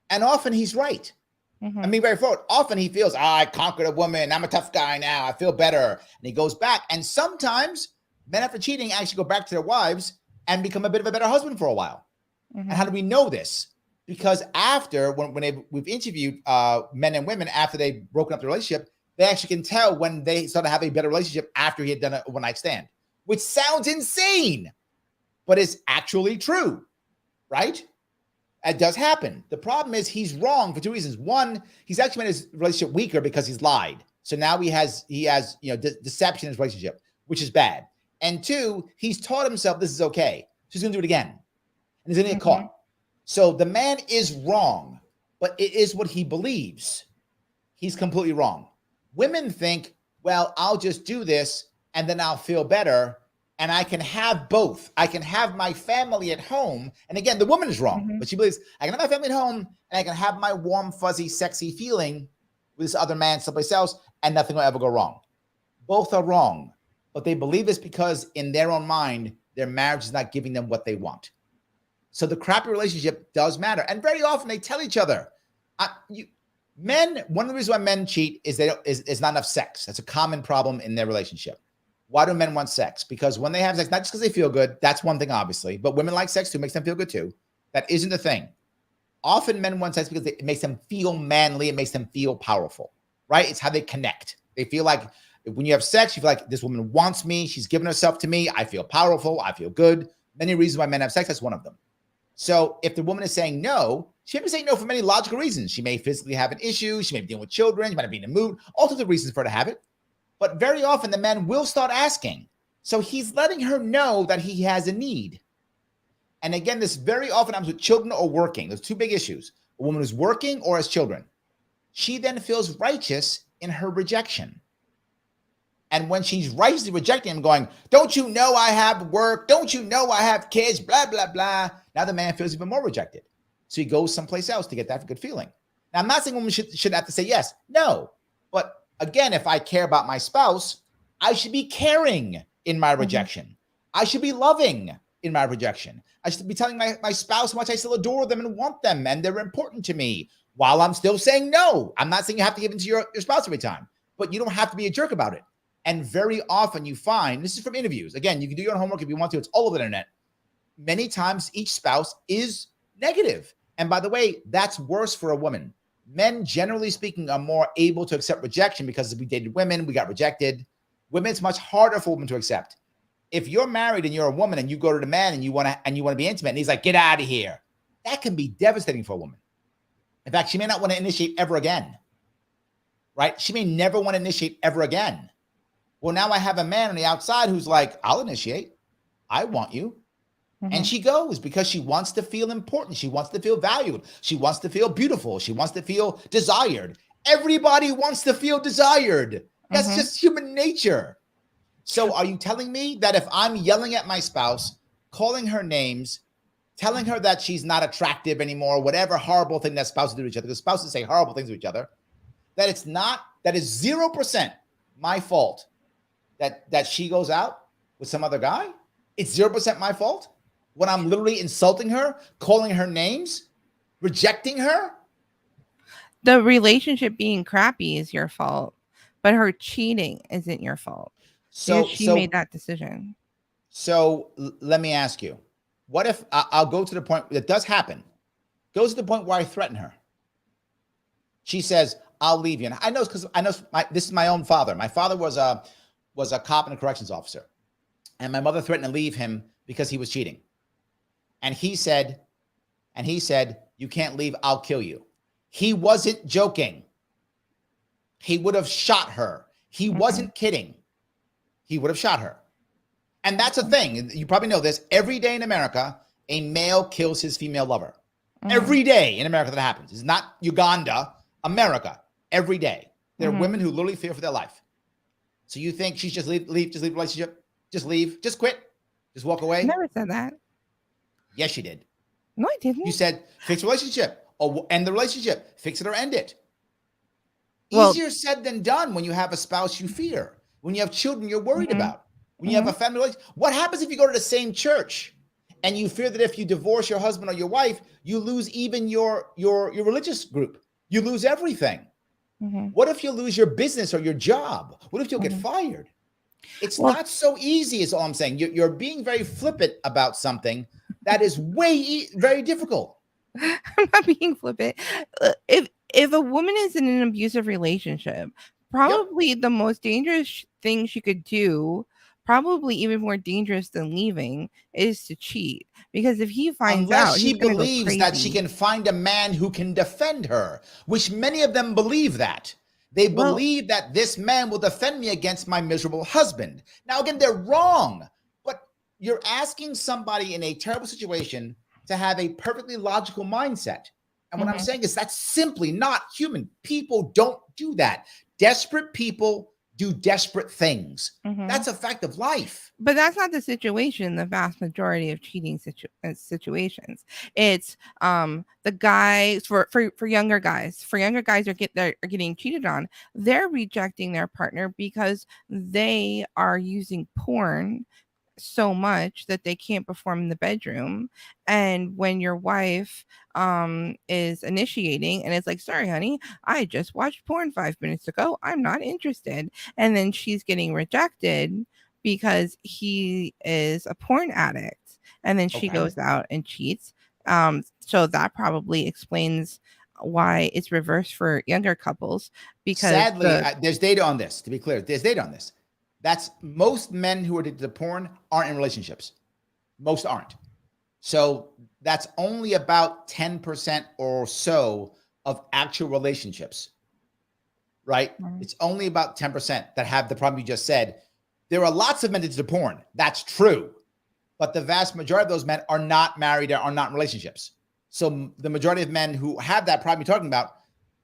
And often he's right. I mean, very forward. Often he feels, I conquered a woman. I'm a tough guy now. I feel better. And he goes back. And sometimes men after cheating actually go back to their wives and become a bit of a better husband for a while. And how do we know this? Because after, we've interviewed men and women after they've broken up the relationship, they actually can tell when they started having a better relationship after he had done a one-night stand, which sounds insane, but is actually true, right? It does happen. The problem is he's wrong for two reasons. One, he's actually made his relationship weaker because he's lied. So now he has deception in his relationship, which is bad. And two, he's taught himself this is okay. So he's going to do it again. And he's going to get caught. So the man is wrong, but it is what he believes. He's completely wrong. Women think, well, I'll just do this and then I'll feel better. And I can have both. I can have my family at home. And again, the woman is wrong, but she believes I can have my family at home and I can have my warm, fuzzy, sexy feeling with this other man someplace else and nothing will ever go wrong. Both are wrong, but they believe this because in their own mind, their marriage is not giving them what they want. So the crappy relationship does matter. And very often they tell each other, one of the reasons why men cheat is is not enough sex. That's a common problem in their relationship. Why do men want sex? Because when they have sex, not just because they feel good, that's one thing, obviously, but women like sex too, makes them feel good too. That isn't the thing. Often men want sex because it makes them feel manly, it makes them feel powerful, right? It's how they connect. They feel like when you have sex, you feel like this woman wants me, she's given herself to me, I feel powerful, I feel good. Many reasons why men have sex, that's one of them. So if the woman is saying no, she may be saying no for many logical reasons. She may physically have an issue, she may be dealing with children, she might be in a mood, all sorts of reasons for her to have it. But very often the man will start asking. So he's letting her know that he has a need. And again, this very often happens with children or working. There's two big issues. A woman who's working or has children. She then feels righteous in her rejection. And when she's righteously rejecting him, going, don't you know I have work? Don't you know I have kids? Blah, blah, blah. Now the man feels even more rejected. So he goes someplace else to get that good feeling. Now, I'm not saying women should have to say yes. No. But again, if I care about my spouse, I should be caring in my rejection. I should be loving in my rejection. I should be telling my spouse how much I still adore them and want them and they're important to me while I'm still saying no. I'm not saying you have to give in to your spouse every time, but you don't have to be a jerk about it. And very often you find, this is from interviews, again, you can do your own homework if you want to, it's all over the internet. Many times each spouse is negative. And by the way, that's worse for a woman. Men, generally speaking, are more able to accept rejection because we dated women, we got rejected. Women, it's much harder for women to accept. If you're married and you're a woman and you go to the man and you want to be intimate and he's like, get out of here, that can be devastating for a woman. In fact, she may not want to initiate ever again, right? She may never want to initiate ever again. Well, now I have a man on the outside who's like, I'll initiate. I want you. And she goes because she wants to feel important. She wants to feel valued. She wants to feel beautiful. She wants to feel desired. Everybody wants to feel desired. That's just human nature. So are you telling me that if I'm yelling at my spouse, calling her names, telling her that she's not attractive anymore, whatever horrible thing that spouses do to each other, because spouses say horrible things to each other, that is 0% my fault that she goes out with some other guy? It's 0% my fault? When I'm literally insulting her, calling her names, rejecting her? The relationship being crappy is your fault, but her cheating isn't your fault because So she made so that decision. let me ask you, what if I'll go to the point that does happen, goes to the point where I threaten her. She says, I'll leave you. And I know because I know this is my own father. My father was a cop and a corrections officer. And my mother threatened to leave him because he was cheating. And he said, you can't leave, I'll kill you. He wasn't joking. He would have shot her. He Mhm, wasn't kidding. He would have shot her. And that's a thing. You probably know this. Every day in America, a male kills his female lover. mhm, Every day in America that happens. It's not Uganda, America. Every day. There are mhm. women who literally fear for their life. So you think she's just leave the relationship? Just leave, just quit, just walk I away? never said that. Yes, you did. No, I You didn't. said fix the relationship or end the relationship, fix it or end it. Well, Easier said than done when you have a spouse you fear, when you have children you're worried mhm, about, when you have a mhm, family. What happens if you go to the same church and you fear that if you divorce your husband or your wife, you lose even your religious group? You lose everything. mhm, What if you lose your business or your job? What if you'll get mhm. fired? It's Well, not so easy, is all I'm saying. You're being very flippant about something that is very difficult. I'm not being flippant. If a woman is in an abusive relationship, Yep. probably the most dangerous thing she could do, probably even more dangerous than leaving, is to cheat. Because if he finds Unless out, she he's gonna go believes that she crazy. can find a man who can defend her, which many of them believe that. They Well, believe that this man will defend me against my miserable husband. Now, again, they're wrong, but you're asking somebody in a terrible situation to have a perfectly logical mindset. And what I'm mhm, saying is that's simply not human. People don't do that. Desperate people do desperate things. mhm. That's a fact of life. But that's not the situation in the vast majority of cheating situations. It's the guys for younger guys. For younger guys are getting cheated on. They're rejecting their partner because they are using porn so much that they can't perform in the bedroom. And when your wife is initiating and it's like, sorry honey, I just watched porn 5 minutes ago, I'm not interested, and then she's getting rejected because he is a porn addict, and then she Okay. goes out and cheats. So that probably explains why it's reversed for younger couples, because Sadly, there's data on this. To be clear, there's data on this. That's most men who are addicted to porn aren't in relationships. Most aren't. So that's only about 10% or so of actual relationships, right? Mhm, It's only about 10% that have the problem you just said. There are lots of men addicted to porn. That's true. But the vast majority of those men are not married or are not in relationships. So the majority of men who have that problem you're talking about,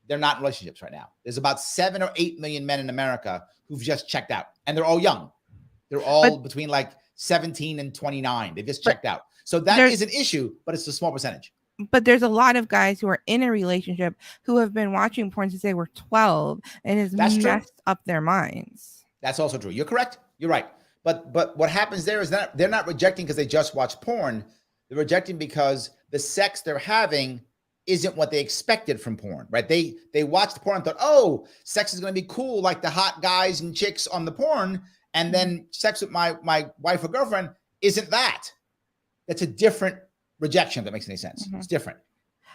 they're not in relationships right now. There's about 7 or 8 million men in America who've just checked out, and they're all young. They're but all between like 17 and 29. They just but checked out. So that there is an issue, but it's a small percentage. but there's a lot of guys who are in a relationship who have been watching porn since they were 12 and has That's true. messed up their minds. That's also true. You're correct. You're right. But what happens there is that they're not rejecting because they just watch porn. They're rejecting because the sex they're having isn't what they expected from porn, right? They watched porn and thought, oh, sex is going to be cool, like the hot guys and chicks on the porn, and Mhm, then sex with my wife or girlfriend isn't that. That's a different rejection. If that makes any sense. mhm. It's different.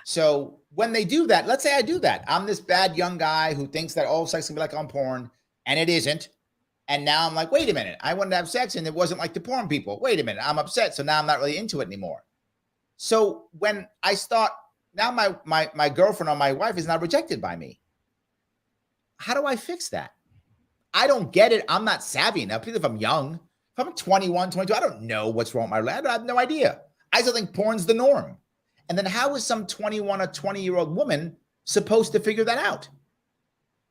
So when they do that, let's say I do that. I'm this bad young guy who thinks that all sex can be like on porn, and it isn't. And now I'm like, wait a minute, I wanted to have sex and it wasn't like the porn people. Wait a minute, I'm upset. So now I'm not really into it anymore. So when I start, now my girlfriend or my wife is now rejected by me. How do I fix that? I don't get it. I'm not savvy enough. Particularly if I'm young. If I'm 21, 22, I don't know what's wrong with my life. I have no idea. I still think porn's the norm. And then how is some 21 or 20-year-old woman supposed to figure that out?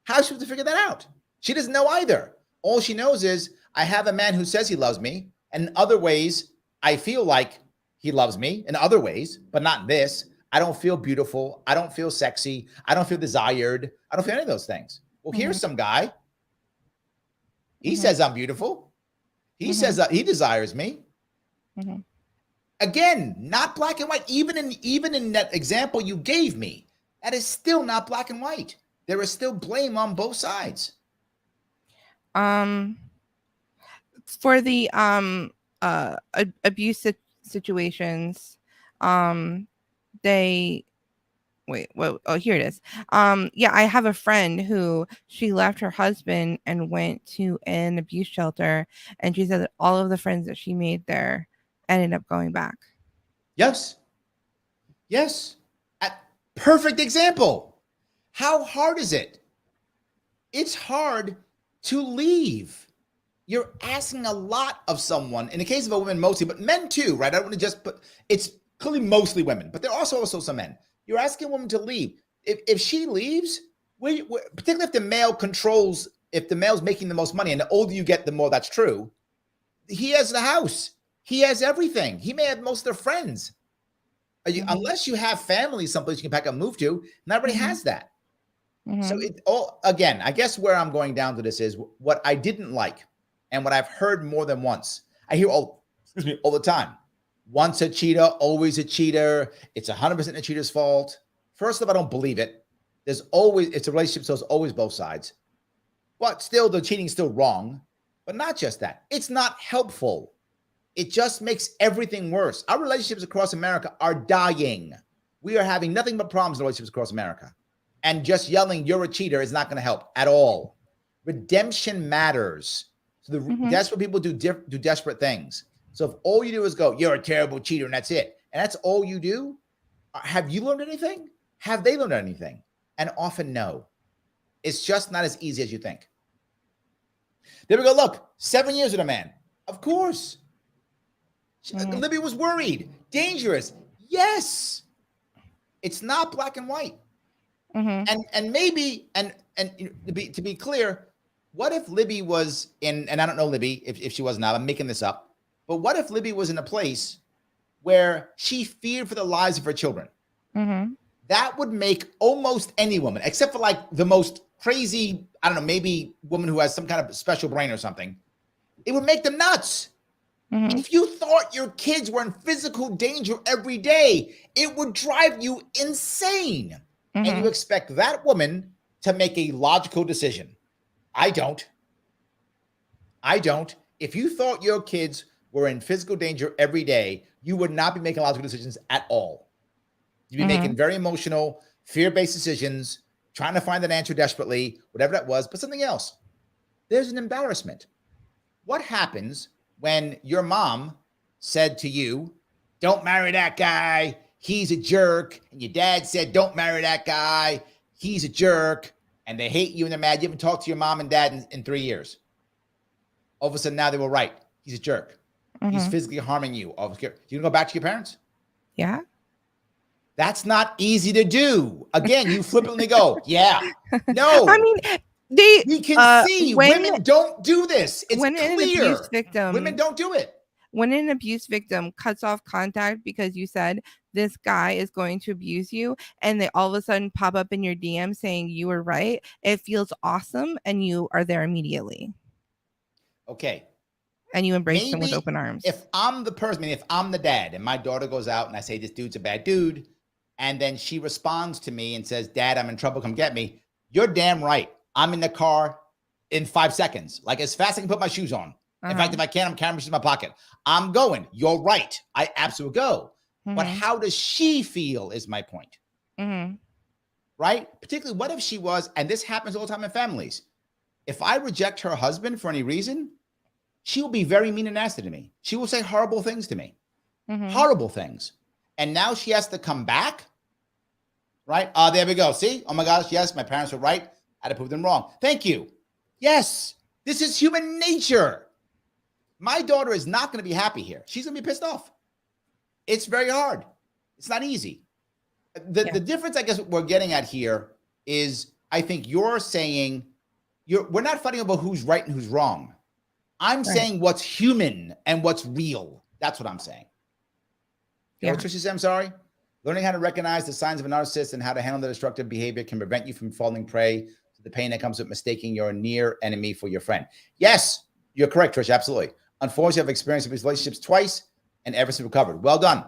How is she supposed to figure that out? She doesn't know either. All she knows is I have a man who says he loves me, and in other ways, I feel like he loves me in other ways, but not in this. I don't feel beautiful. I don't feel sexy. I don't feel desired. I don't feel any of those things. Well, here's Mhm, some guy. He mhm, says I'm beautiful. He mhm, says he desires me. mhm, Again, not black and white. Even in that example you gave me, That is still not black and white. There is still blame on both sides. Um, for the abuse situations, they wait, well, oh, here it is. Yeah, I have a friend who she left her husband and went to an abuse shelter, and she said that all of the friends that she made there ended up going back. Yes. Yes. Perfect example. How hard is it? It's hard to leave. You're asking a lot of someone. In the case of a woman, mostly, but men too, right? I don't want to just put, it's clearly mostly women, but there are also some men. You're asking a woman to leave. If she leaves, particularly if the male controls, if the male's making the most money, and the older you get, the more that's true. He has the house. He has everything. He may have most of their friends. Unless you have family someplace you can pack up and move to, not everybody has that. So it all, again, I guess where I'm going down to this is what I didn't like and what I've heard more than once. I hear all the time. Once a cheater, always a cheater. It's 100% the cheater's fault. First of all, I don't believe it. It's a relationship, so it's always both sides. But still, the cheating's still wrong. But not just that. It's not helpful. It just makes everything worse. Our relationships across America are dying. We are having nothing but problems in relationships across America. And just yelling, you're a cheater, is not going to help at all. Redemption matters. So desperate people do desperate things. So if all you do is go, you're a terrible cheater, and that's it, and that's all you do, have you learned anything? Have they learned anything? And often no. It's just not as easy as you think. There we go. Look, 7 years with a man. Of course. Libby was worried. Dangerous. Yes. It's not black and white. And maybe, and to be clear, what if Libby was in, and I don't know Libby, if she was not, I'm making this up, but what if Libby was in a place where she feared for the lives of her children? That would make almost any woman, except for like the most crazy, I don't know, maybe woman who has some kind of special brain or something, it would make them nuts. If you thought your kids were in physical danger every day, it would drive you insane. And you expect that woman to make a logical decision. I don't. If you thought your kids were in physical danger every day, you would not be making logical decisions at all. You'd be making very emotional, fear-based decisions, trying to find an answer desperately, whatever that was, but something else. There's an embarrassment. What happens when your mom said to you, don't marry that guy, he's a jerk, and your dad said, don't marry that guy, he's a jerk, and they hate you and they're mad. You haven't talked to your mom and dad in 3 years. All of a sudden now they were right. He's a jerk. He's physically harming you. You gonna go back to your parents? Yeah. That's not easy to do. Again, you flippantly go, yeah. No. I mean, we can see women don't do this. It's when clear. An abuse victim, women don't do it. When an abuse victim cuts off contact because you said this guy is going to abuse you, and they all of a sudden pop up in your DM saying you were right, it feels awesome, and you are there immediately. Okay. And you embrace them with open arms. If I'm the person, if I'm the dad, and my daughter goes out and I say, this dude's a bad dude, and then she responds to me and says, Dad, I'm in trouble, come get me. You're damn right. I'm in the car in 5 seconds. Like as fast as I can put my shoes on. In fact, if I can, I'm carrying my shoes in my pocket. I'm going. You're right. I absolutely go. But how does she feel is my point. Right? Particularly, what if she was, and this happens all the time in families. If I reject her husband for any reason, she will be very mean and nasty to me. She will say horrible things to me. Horrible things. And now she has to come back. Right? There we go. See? Oh my gosh. Yes, my parents were right. I had to prove them wrong. Thank you. Yes. This is human nature. My daughter is not going to be happy here. She's going to be pissed off. It's very hard. It's not easy. The difference, I guess, we're getting at here is I think you're saying we're not fighting about who's right and who's wrong. I'm saying what's human and what's real. That's what I'm saying. You know what Tricia said? I'm sorry. Learning how to recognize the signs of a narcissist and how to handle the destructive behavior can prevent you from falling prey to the pain that comes with mistaking your near enemy for your friend. Yes, you're correct, Tricia. Absolutely. Unfortunately, I've experienced these relationships twice and ever since recovered. Well done.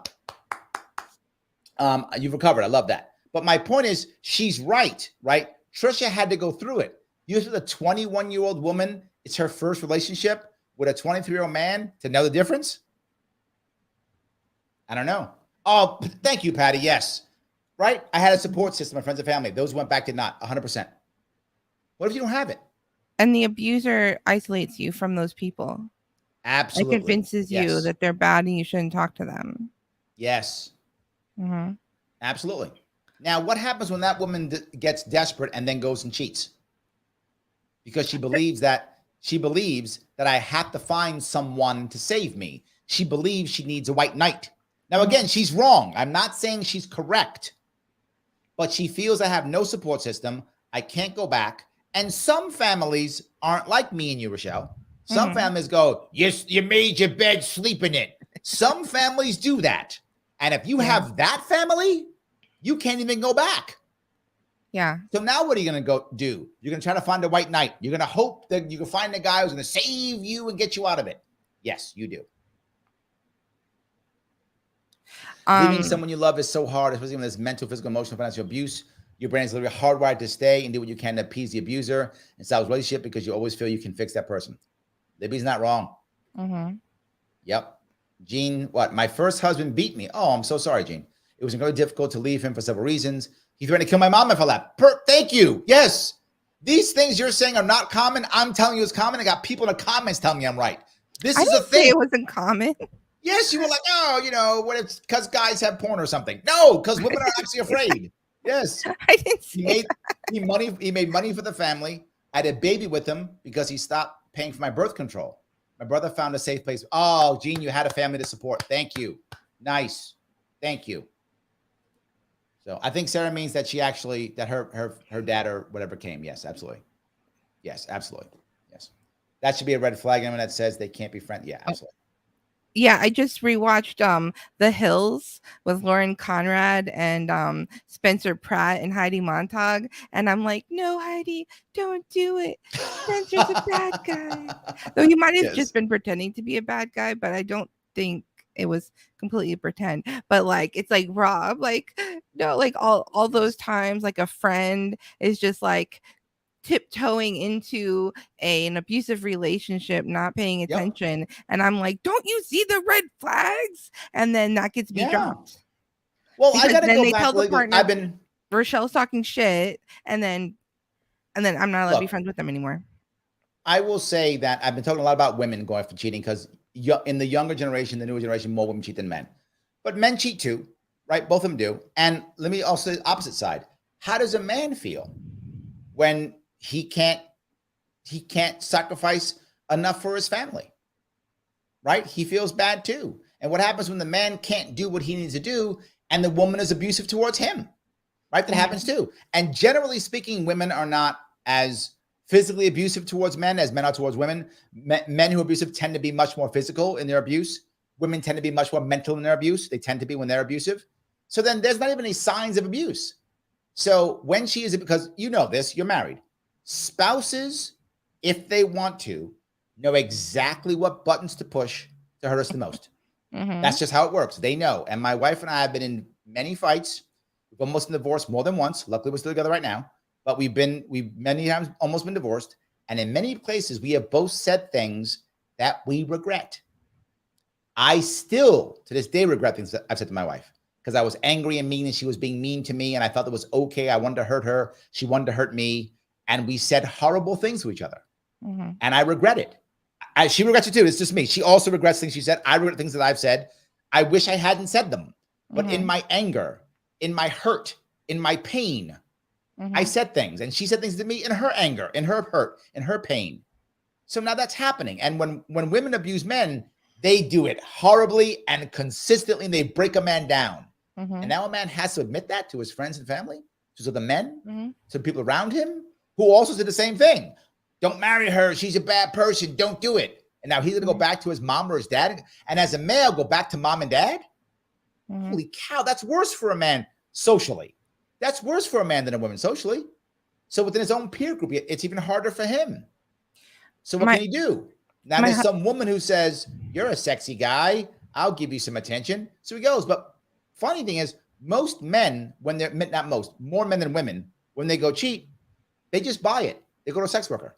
You've recovered. I love that. But my point is, she's right, right? Trisha had to go through it. Usually a 21-year-old woman, it's her first relationship with a 23-year-old man to know the difference. I don't know. Oh, thank you, Patty. Yes. Right? I had a support system, my friends and family. Those went back to not 100%. What if you don't have it? And the abuser isolates you from those people. It Absolutely. convinces you Yes. that they're bad and you shouldn't talk to them. Yes. Mm-hmm. Absolutely. Now, what happens when that woman gets desperate and then goes and cheats? Because she believes that I have to find someone to save me. She believes she needs a white knight. Now, again, she's wrong. I'm not saying she's correct, but she feels I have no support system. I can't go back. And some families aren't like me and you, Richelle. Some families go, yes, you made your bed, sleep in it. Some families do that. And if you have that family, you can't even go back. Yeah. So now what are you going to go do? You're going to try to find a white knight. You're going to hope that you can find a guy who's going to save you and get you out of it. Yes, you do. Leaving someone you love is so hard, especially when there's mental, physical, emotional, financial abuse. Your brain is literally hardwired to stay and do what you can to appease the abuser and salvage relationship because you always feel you can fix that person. Libby's not wrong. Yep. Gene, what? My first husband beat me. Oh, I'm so sorry, Gene. It was incredibly difficult to leave him for several reasons. He threatened to kill my mom if I left. Thank you. Yes. These things you're saying are not common. I'm telling you it's common. I got people in the comments telling me I'm right. This is a thing. Say it wasn't common. Yes, you were like, oh, you know, what it's because guys have porn or something. No, because women are actually afraid. Yes. I didn't say he made money for the family. I had a baby with him because he stopped paying for my birth control. My brother found a safe place. Oh, Gene, you had a family to support. Thank you. Nice. Thank you. So I think Sarah means that she actually, that her dad or whatever came. Yes, absolutely. Yes, absolutely. Yes. That should be a red flag. Anyone that says they can't be friends. Yeah, absolutely. Yeah, I just rewatched The Hills with Lauren Conrad and Spencer Pratt and Heidi Montag, and I'm like, no, Heidi, don't do it. Spencer's a bad guy. Though he might have just been pretending to be a bad guy, but I don't think it was completely pretend. But like, it's like Rob, like, no, like all those times, like a friend is just like tiptoeing into an abusive relationship, not paying attention. And I'm like, don't you see the red flags? And then that gets me dropped. Well, because I gotta then go they back. tell the partner, Rochelle's talking shit, and then I'm not allowed to be friends with them anymore. I will say that I've been talking a lot about women going for cheating because in the younger generation, the newer generation, more women cheat than men. But men cheat too, right? Both of them do. And let me also say the opposite side. How does a man feel when he can't sacrifice enough for his family, right? He feels bad too. And what happens when the man can't do what he needs to do and the woman is abusive towards him, right? That happens too. And generally speaking, women are not as physically abusive towards men as men are towards women. Men who are abusive tend to be much more physical in their abuse. Women tend to be much more mental in their abuse. They tend to be when they're abusive. So then there's not even any signs of abuse. So when she is, because you know this, you're married. Spouses, if they want to, know exactly what buttons to push to hurt us the most. That's just how it works. They know. And my wife and I have been in many fights. We've almost been divorced more than once. Luckily, we're still together right now. But we've many times almost been divorced. And in many places, we have both said things that we regret. I still, to this day, regret things that I've said to my wife because I was angry and mean and she was being mean to me. And I thought it was okay. I wanted to hurt her. She wanted to hurt me. And we said horrible things to each other. And I regret it. She regrets it too. It's just me. She also regrets things she said. I regret things that I've said. I wish I hadn't said them. But in my anger, in my hurt, in my pain, I said things. And she said things to me in her anger, in her hurt, in her pain. So now that's happening. And when women abuse men, they do it horribly and consistently. And they break a man down. And now a man has to admit that to his friends and family, to the men, to the people around him, who also did the same thing. Don't marry her. She's a bad person. Don't do it. And now he's going to go back to his mom or his dad. And as a male, go back to mom and dad. Holy cow. That's worse for a man socially. That's worse for a man than a woman socially. So within his own peer group, it's even harder for him. So what can he do? Now there's some woman who says, you're a sexy guy. I'll give you some attention. So he goes. But funny thing is, most men, when they're not most, more men than women, when they go cheat, they just buy it. They go to a sex worker,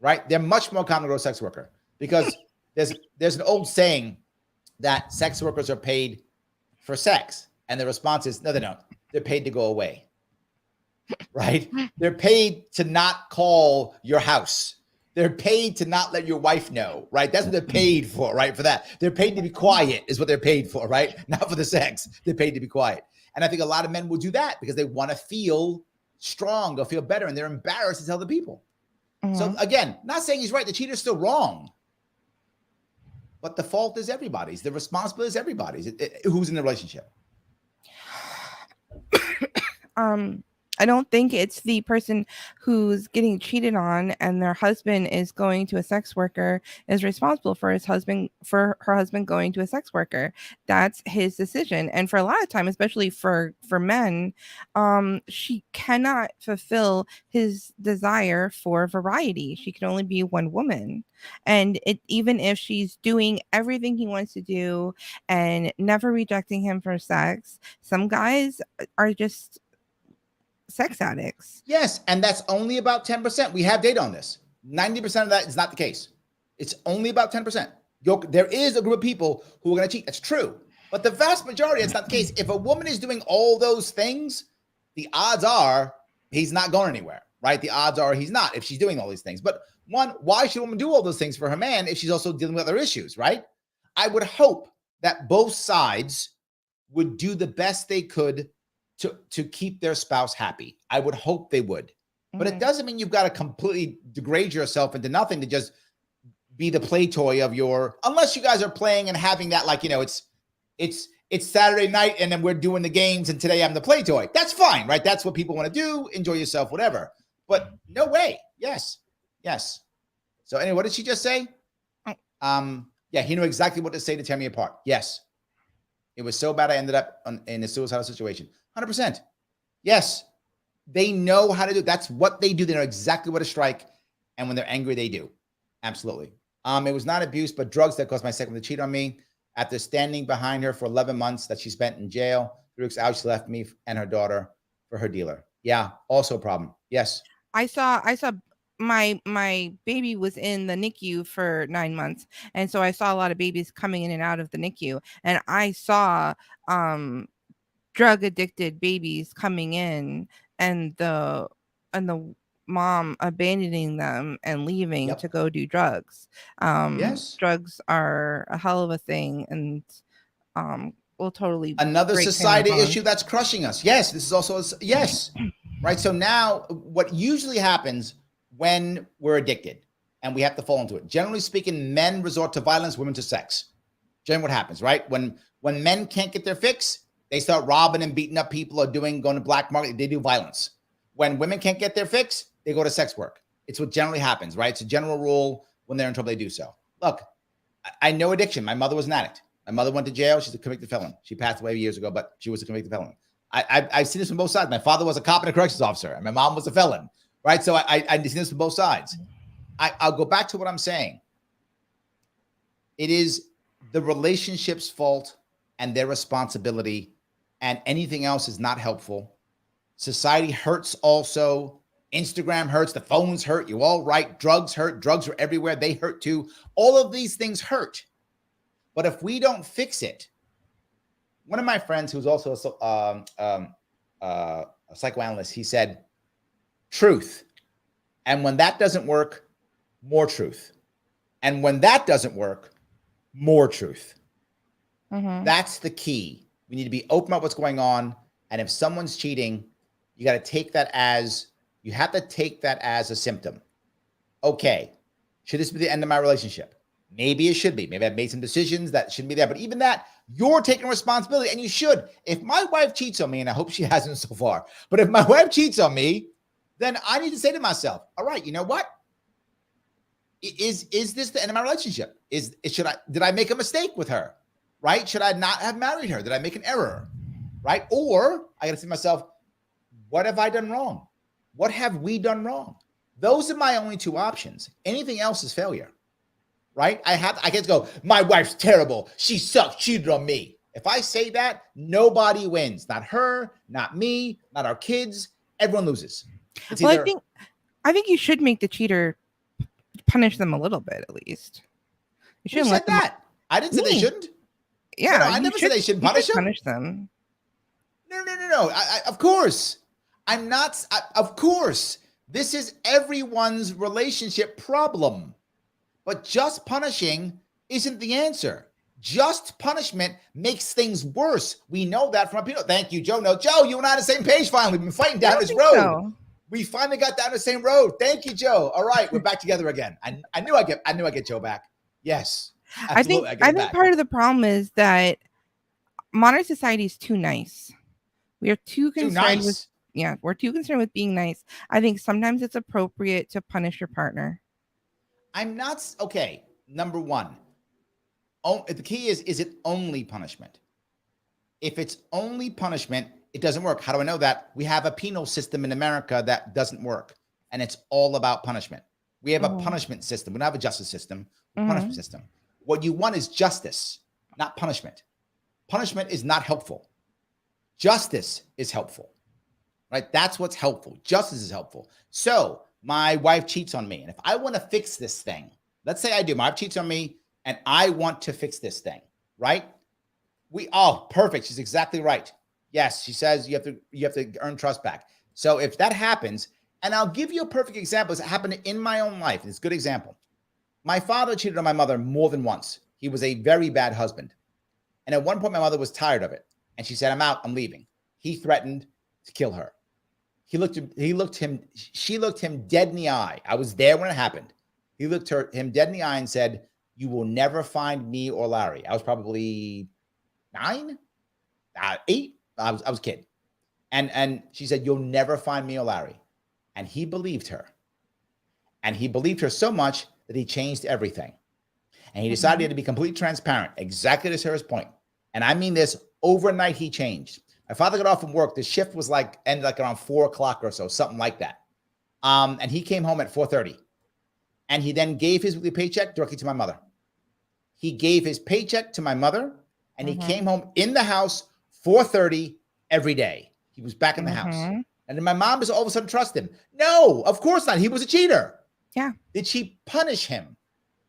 right? They're much more common to go to a sex worker because there's an old saying that sex workers are paid for sex, and the response is no, they don't. They're paid to go away, right? They're paid to not call your house. They're paid to not let your wife know, right? That's what they're paid for, right? For that. They're paid to be quiet is what they're paid for, right? Not for the sex. They're paid to be quiet. And I think a lot of men will do that because they want to feel strong, they'll feel better, and they're embarrassed to tell the people. So again, not saying he's right. The cheater's still wrong. But the fault is everybody's. The responsibility is everybody's. Who's in the relationship? I don't think it's the person who's getting cheated on and their husband is going to a sex worker is responsible for her husband going to a sex worker. That's his decision. And for a lot of time, especially for men, she cannot fulfill his desire for variety. She can only be one woman. And even if she's doing everything he wants to do and never rejecting him for sex, some guys are just sex addicts. Yes, and that's only about 10%. We have data on this. 90% of that is not the case. It's only about 10%. There is a group of people who are going to cheat. That's true. But the vast majority, that's not the case. If a woman is doing all those things, the odds are he's not going anywhere, right? The odds are he's not if she's doing all these things. But one, why should a woman do all those things for her man if she's also dealing with other issues, right? I would hope that both sides would do the best they could to keep their spouse happy. I would hope they would. But it doesn't mean you've got to completely degrade yourself into nothing to just be the play toy of unless you guys are playing and having that, like, it's Saturday night and then we're doing the games and today I'm the play toy. That's fine, right? That's what people want to do. Enjoy yourself, whatever. But no way. Yes. So anyway, what did she just say? Yeah, he knew exactly what to say to tear me apart. Yes. It was so bad I ended up in a suicidal situation. 100%. Yes. They know how to do it. That's what they do. They know exactly what to strike. And when they're angry, they do. Absolutely. It was not abuse, but drugs that caused my second to cheat on me. After standing behind her for 11 months that she spent in jail, 3 weeks out, she left me and her daughter for her dealer. Yeah, also a problem. Yes. I saw my baby was in the NICU for 9 months, and so I saw a lot of babies coming in and out of the NICU, and I saw drug addicted babies coming in and the mom abandoning them and leaving to go do drugs. Yes. Drugs are a hell of a thing, and will totally another society issue that's crushing us. Yes, this is also yes. Right. So now what usually happens when we're addicted and we have to fall into it, generally speaking, men resort to violence, women to sex. Generally what happens, right? When men can't get their fix, they start robbing and beating up people or going to black market. They do violence. When women can't get their fix, they go to sex work. It's what generally happens, right? It's a general rule. When they're in trouble, they do so. Look, I know addiction. My mother was an addict. My mother went to jail. She's a convicted felon. She passed away years ago, but she was a convicted felon. I've seen this from both sides. My father was a cop and a corrections officer, and my mom was a felon, right? So I've seen this from both sides. I'll go back to what I'm saying. It is the relationship's fault and their responsibility, and anything else is not helpful. Society hurts also. Instagram hurts. The phones hurt. You all right. Drugs hurt. Drugs are everywhere. They hurt too. All of these things hurt. But if we don't fix it, one of my friends who's also a psychoanalyst, he said, truth. And when that doesn't work, more truth. And when that doesn't work, more truth. That's the key. We need to be open about what's going on. And if someone's cheating, you got to take that as a symptom. Okay, should this be the end of my relationship? Maybe it should be. Maybe I've made some decisions that shouldn't be there. But even that, you're taking responsibility, and you should. If my wife cheats on me, and I hope she hasn't so far, but if my wife cheats on me, then I need to say to myself, all right, you know what? Is this the end of my relationship? Did I make a mistake with her? Right? Should I not have married her? Did I make an error? Right? Or I got to say to myself, what have I done wrong? What have we done wrong? Those are my only two options. Anything else is failure. Right? I can't go, my wife's terrible. She sucks. Cheated on me. If I say that, nobody wins. Not her, not me, not our kids. Everyone loses. It's Well, either I think you should make the cheater punish them a little bit at least. You who shouldn't said let them. that? I didn't say they Me. shouldn't. No, Yeah, I never said they shouldn't you should punish them. punish them. No. Of course, I'm not. Of course, this is everyone's relationship problem. But just punishing isn't the answer. Just punishment makes things worse. We know that from people. Thank you, Joe. No, Joe, you and I on the same page finally. We've been fighting I down don't this think road. so. We finally got down the same road. Thank you, Joe. All right, we're back together again. I knew I get Joe back. Yes, absolutely. I get I him think back. part of the problem is that modern society is too nice. We are too Too concerned with nice. we're too concerned with being nice. I think sometimes it's appropriate to punish your partner. I'm not okay. Number one, the key is it only punishment? If it's only punishment, it doesn't work. How do I know that? We have a penal system in America that doesn't work, and it's all about punishment. We have a Mhm. punishment system. We don't have a justice system. We have a punishment Mhm. system. What you want is justice, not punishment. Punishment is not helpful. Justice is helpful, right? That's what's helpful. Justice is helpful. So my wife cheats on me, and if I want to fix this thing, let's say I do, my wife cheats on me, and I want to fix this thing, right? Perfect. She's exactly right. Yes, she says you have to earn trust back. So if that happens, and I'll give you a perfect example. It happened in my own life. It's a good example. My father cheated on my mother more than once. He was a very bad husband. And at one point, my mother was tired of it. And she said, I'm out, I'm leaving. He threatened to kill her. She looked him dead in the eye. I was there when it happened. He looked him dead in the eye and said, you will never find me or Larry. I was probably 9, 8. I was a kid. And she said, you'll never find me or Larry. And he believed her. And he believed her so much that he changed everything. And he decided he had to be completely transparent, exactly to Sarah's point. And I mean this, overnight he changed. My father got off from work. The shift was ended around 4 o'clock or so, something like that. And he came home at 4:30. And he then gave his weekly paycheck directly to my mother. He gave his paycheck to my mother, and he came home in the house 4:30 every day. He was back in the house. And then my mom just all of a sudden trust him. No, of course not. He was a cheater. Yeah. Did she punish him?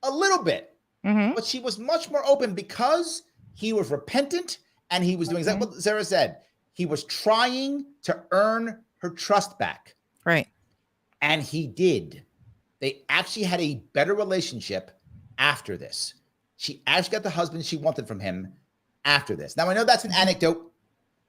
A little bit. But she was much more open because he was repentant and he was doing exactly what Sarah said. He was trying to earn her trust back. Right. And he did. They actually had a better relationship after this. She actually got the husband she wanted from him after this. Now, I know that's an anecdote,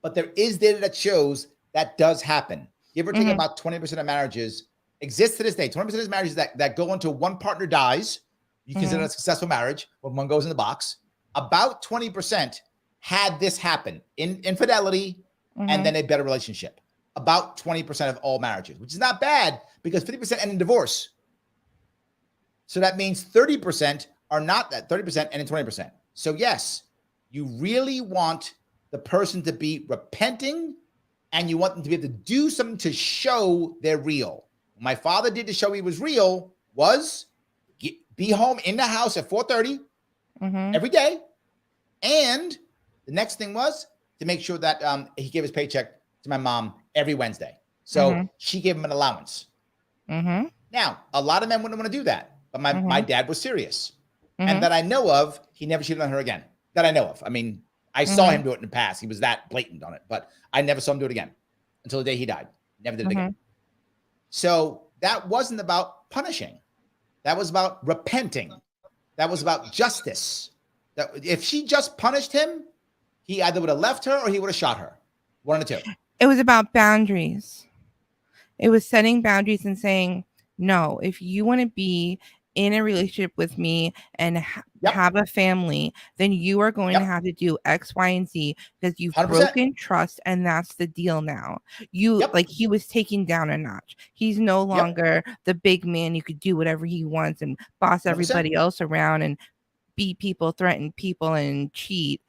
but there is data that shows that does happen. Give or take about 20% of marriages exist to this day. 20% of marriages that go into one partner dies, you consider it a successful marriage when one goes in the box. About 20% had this happen in infidelity and then a better relationship. About 20% of all marriages, which is not bad because 50% end in divorce. So that means 30% are not that 30% and then 20%. So yes, you really want the person to be repenting and you want them to be able to do something to show they're real. What my father did to show he was real was be home in the house at 4:30 every day. And the next thing was to make sure that he gave his paycheck to my mom every Wednesday. So she gave him an allowance. Now, a lot of men wouldn't want to do that. But my dad was serious. And that I know of, he never cheated on her again. That I know of. I mean, I saw him do it in the past. He was that blatant on it. But I never saw him do it again until the day he died. Never did it again. So that wasn't about punishing. That was about repenting. That was about justice. That if she just punished him, he either would have left her or he would have shot her. One of the two. It was about boundaries. It was setting boundaries and saying, no, if you want to be in a relationship with me and have a family, then you are going to have to do X, Y, and Z because you've 100%. broken trust. And that's the deal now. Like he was taking down a notch. He's no longer the big man. You could do whatever he wants and boss everybody 100%. else around and beat people, threaten people, and cheat.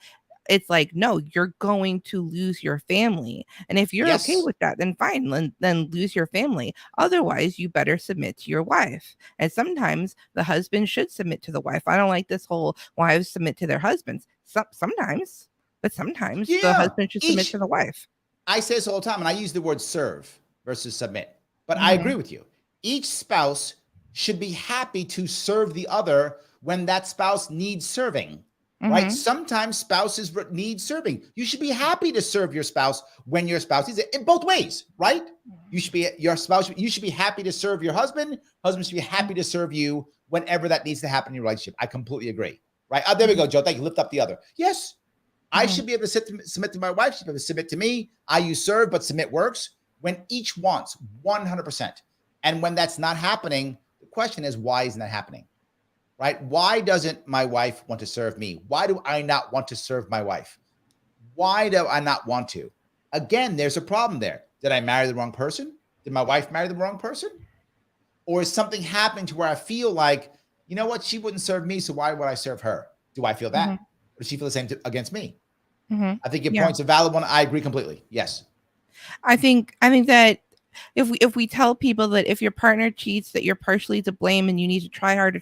It's like, no, you're going to lose your family. And if you're okay with that, then fine, then lose your family. Otherwise, you better submit to your wife. And sometimes the husband should submit to the wife. I don't like this whole wives submit to their husbands. Sometimes, but sometimes the Yeah. husband should submit to the wife. I say this all the time, and I use the word serve versus submit. But I Mm-hmm. agree with you. Each spouse should be happy to serve the other when that spouse needs serving, right? Mm-hmm. Sometimes spouses need serving. You should be happy to serve your spouse when your spouse needs it, in both ways, right? You should be your spouse. You should be happy to serve your husband. Husband should be happy to serve you whenever that needs to happen in your relationship. I completely agree, right? There we go, Joe. Thank you. Lift up the other. Yes, I should be able to submit to my wife. She should be able to submit to me. I use serve, but submit works when each wants 100%. And when that's not happening, the question is, why isn't that happening? Right? Why doesn't my wife want to serve me? Why do I not want to serve my wife? Why do I not want to? Again, there's a problem there. Did I marry the wrong person? Did my wife marry the wrong person? Or is something happening to where I feel like, you know what, she wouldn't serve me, so why would I serve her? Do I feel that? Or does she feel the same against me? I think your point's a valid one. I agree completely. Yes. I think that if we tell people that if your partner cheats that you're partially to blame and you need to try harder,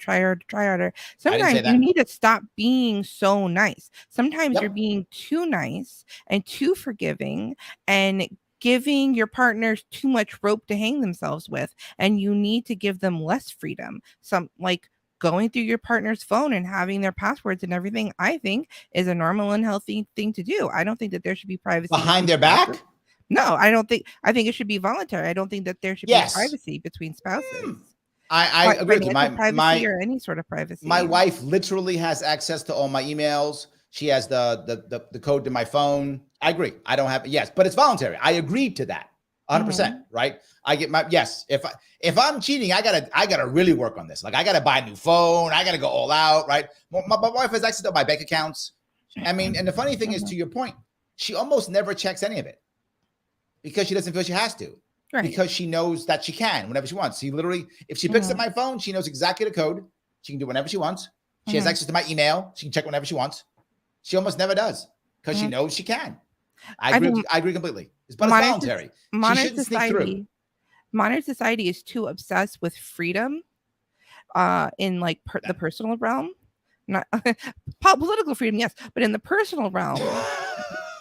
sometimes you need to stop being so nice. Sometimes you're being too nice and too forgiving and giving your partners too much rope to hang themselves with, and you need to give them less freedom. Some like going through your partner's phone and having their passwords and everything, I think, is a normal and healthy thing to do. I don't think that there should be privacy behind their back. No, I don't think. I think it should be voluntary. I don't think that there should be privacy between spouses. I agree with you. Privacy or any sort of privacy. My wife literally has access to all my emails. She has the code to my phone. I agree. I don't have yes, but it's voluntary. I agreed to that 100%. Right? I get my yes. If I'm cheating, I gotta really work on this. Like I gotta buy a new phone. I gotta go all out. Right? My wife has access to my bank accounts. I mean, and the funny thing is, to your point, she almost never checks any of it because she doesn't feel she has to. Right. Because she knows that she can whenever she wants. She literally, if she picks up my phone, she knows exactly the code. She can do whenever she wants. She has access to my email. She can check whenever she wants. She almost never does because she knows she can. I agree completely. But it's voluntary. She shouldn't sneak through. Modern society is too obsessed with freedom in like the personal realm. Not political freedom, yes, but in the personal realm.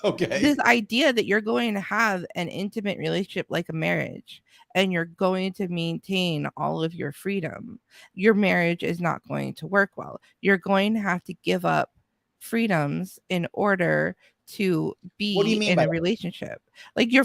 Okay. This idea that you're going to have an intimate relationship like a marriage and you're going to maintain all of your freedom, your marriage is not going to work well. You're going to have to give up freedoms in order to be in a relationship. Like your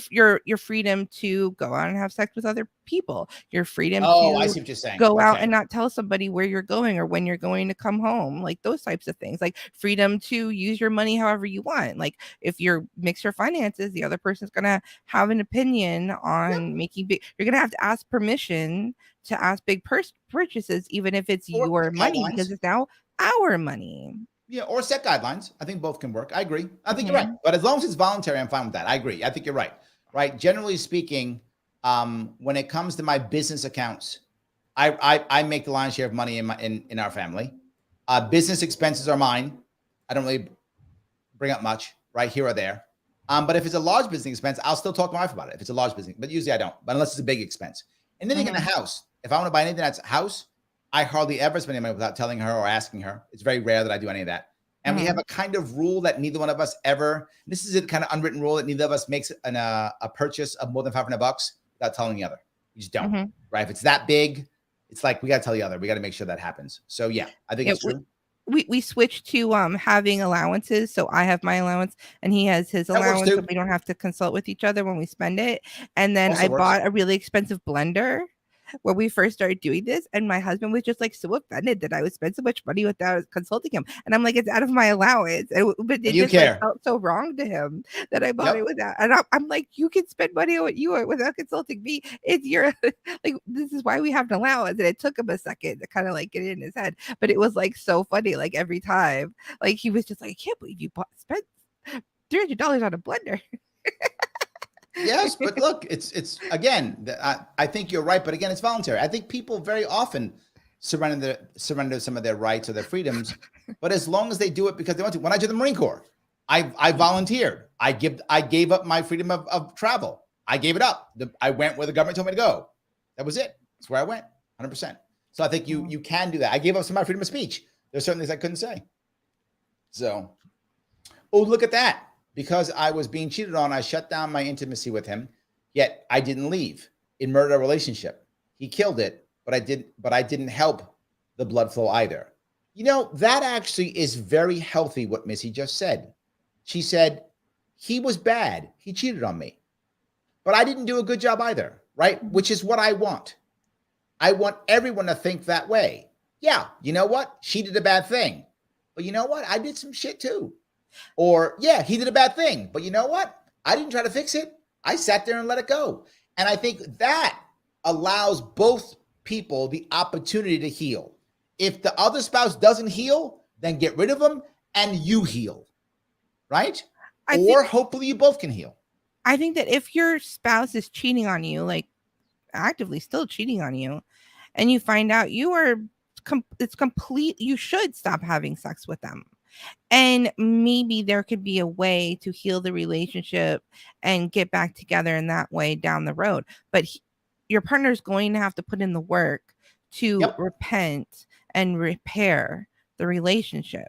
freedom to go out and have sex with other people, your freedom to I see what you're saying. go out and not tell somebody where you're going or when you're going to come home, like those types of things. Like freedom to use your money however you want. Like if you're mix your finances, the other person's gonna have an opinion on making big, you're gonna have to ask permission to ask big purchases, even if it's your money, because it's now our money. Yeah, or set guidelines. I think both can work. I agree. I think you're right. But as long as it's voluntary, I'm fine with that. I agree. I think you're right. Right. Generally speaking, when it comes to my business accounts, I make the lion's share of money in our family. Business expenses are mine. I don't really bring up much, right, here or there. But if it's a large business expense, I'll still talk to my wife about it. If it's a large business, but usually I don't. But unless it's a big expense. And then in the house, if I want to buy anything that's a house, I hardly ever spend any money without telling her or asking her. It's very rare that I do any of that. And we have a kind of rule that neither one of us ever, this is a kind of unwritten rule that neither of us makes a purchase of more than $500 without telling the other. We just don't, right? If it's that big, it's like, we got to tell the other. We got to make sure that happens. So yeah, I think it's true. We switched to having allowances. So I have my allowance and he has his allowance. So we don't have to consult with each other when we spend it. And then I bought a really expensive blender when we first started doing this, and my husband was just like so offended that I would spend so much money without consulting him. And I'm like, it's out of my allowance. But it just like, felt so wrong to him that I bought it without. And I'm like, you can spend money on what you want without consulting me. It's your like, this is why we have an allowance. And it took him a second to kind of like get it in his head, but it was like so funny. Like every time, like he was just like, I can't believe you spent $300 on a blender. Yes, but look, it's again, I think you're right, but again, it's voluntary. I think people very often surrender some of their rights or their freedoms, but as long as they do it because they want to. When I did the Marine Corps, I volunteered. I gave up my freedom of travel. I gave it up. I went where the government told me to go. That was it. That's where I went, 100%. So I think you can do that. I gave up some of my freedom of speech. There's certain things I couldn't say. So, Oh, look at that. Because I was being cheated on, I shut down my intimacy with him, yet I didn't leave. It murdered our relationship. He killed it, but I didn't help the blood flow either. You know, that actually is very healthy what Missy just said. She said, he was bad. He cheated on me. But I didn't do a good job either, right? Which is what I want. I want everyone to think that way. Yeah, you know what? She did a bad thing. But you know what? I did some shit too. Or, yeah, he did a bad thing. But you know what? I didn't try to fix it. I sat there and let it go. And I think that allows both people the opportunity to heal. If the other spouse doesn't heal, then get rid of them and you heal, right? I think Or hopefully you both can heal. I think that if your spouse is cheating on you, like actively still cheating on you, and you find out it's complete, you should stop having sex with them. And maybe there could be a way to heal the relationship and get back together in that way down the road. But your partner is going to have to put in the work to Yep. repent and repair the relationship.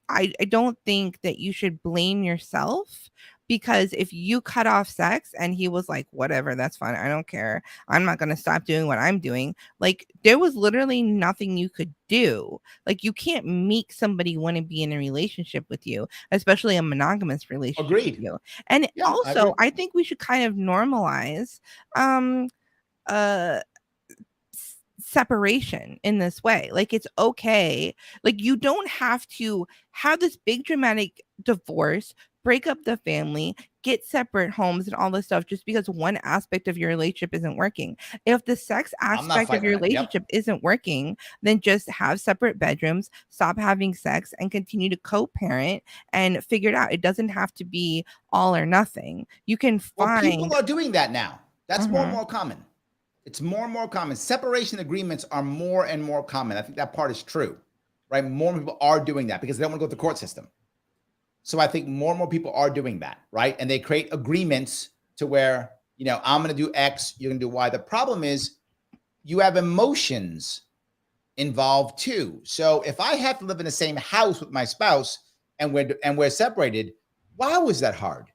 I don't think that you should blame yourself, because if you cut off sex and he was like, whatever, that's fine, I don't care, I'm not going to stop doing what I'm doing, like there was literally nothing you could do. Like you can't make somebody want to be in a relationship with you, especially a monogamous relationship with Agreed. you. And Yeah, I also agree. I think we should kind of normalize um uh separation in this way. Like it's okay. Like you don't have to have this big dramatic divorce, break up the family, get separate homes and all this stuff just because one aspect of your relationship isn't working. If the sex I'm not aspect of fighting your that. Yep. relationship isn't working, then just have separate bedrooms, stop having sex, and continue to co-parent and figure it out. It doesn't have to be all or nothing. You can Well, find people are doing that now. That's more and Mhm. more common. It's more and more common. Separation agreements are more and more common. I think that part is true, right? More people are doing that because they don't want to go to the court system. So I think more and more people are doing that, right? And they create agreements to where, you know, I'm going to do X, you're going to do Y. The problem is you have emotions involved too. So if I have to live in the same house with my spouse and we're separated, wow, is that hard?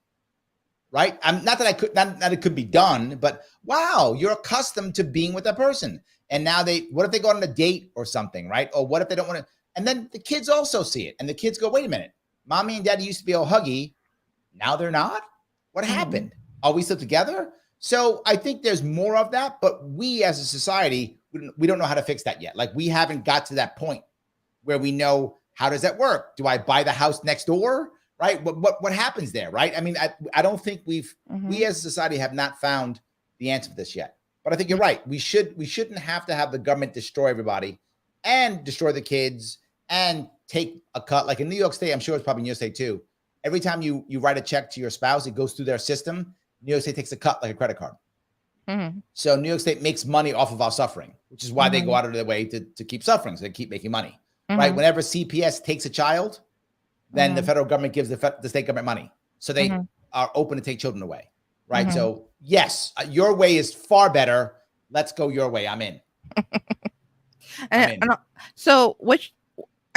Right? I'm not that I could not that it could be done, but wow, you're accustomed to being with that person. And now what if they go on a date or something, right? Or what if they don't want to? And then the kids also see it. And the kids go, wait a minute, mommy and daddy used to be all huggy. Now they're not? What Mhm. happened? Are we still together? So I think there's more of that, but we as a society, we don't know how to fix that yet. Like we haven't got to that point where we know, how does that work? Do I buy the house next door? Right? What happens there? Right? I mean, I don't think we Mhm. as a society have not found the answer to this yet. But I think you're Yeah. right. We shouldn't have to have the government destroy everybody and destroy the kids and take a cut. Like in New York State, I'm sure it's probably in your state too. Every time you write a check to your spouse, it goes through their system. New York State takes a cut like a credit card. Mhm. So New York State makes money off of our suffering, which is why they go Mhm. out of their way to keep suffering. So they keep making money, right? Mhm. Whenever CPS takes a child, then the Mhm. federal government gives the state government money. So they Mhm. are open to take children away, right? Mhm. So yes, your way is far better. Let's go your way. I'm in. I'm And, in. and so, which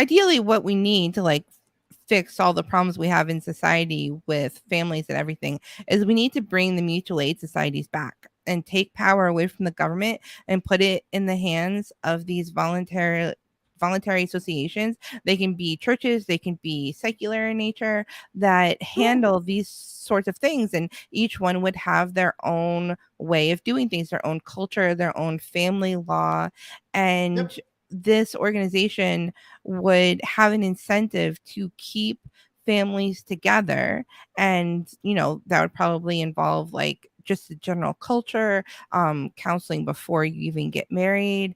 ideally, what we need to like fix all the problems we have in society with families and everything is we need to bring the mutual aid societies back and take power away from the government and put it in the hands of these voluntary associations. They can be churches, they can be secular in nature, that Sure. handle these sorts of things, and each one would have their own way of doing things, their own culture, their own family law. And Yep. this organization would have an incentive to keep families together. And that would probably involve like just the general culture, counseling before you even get married,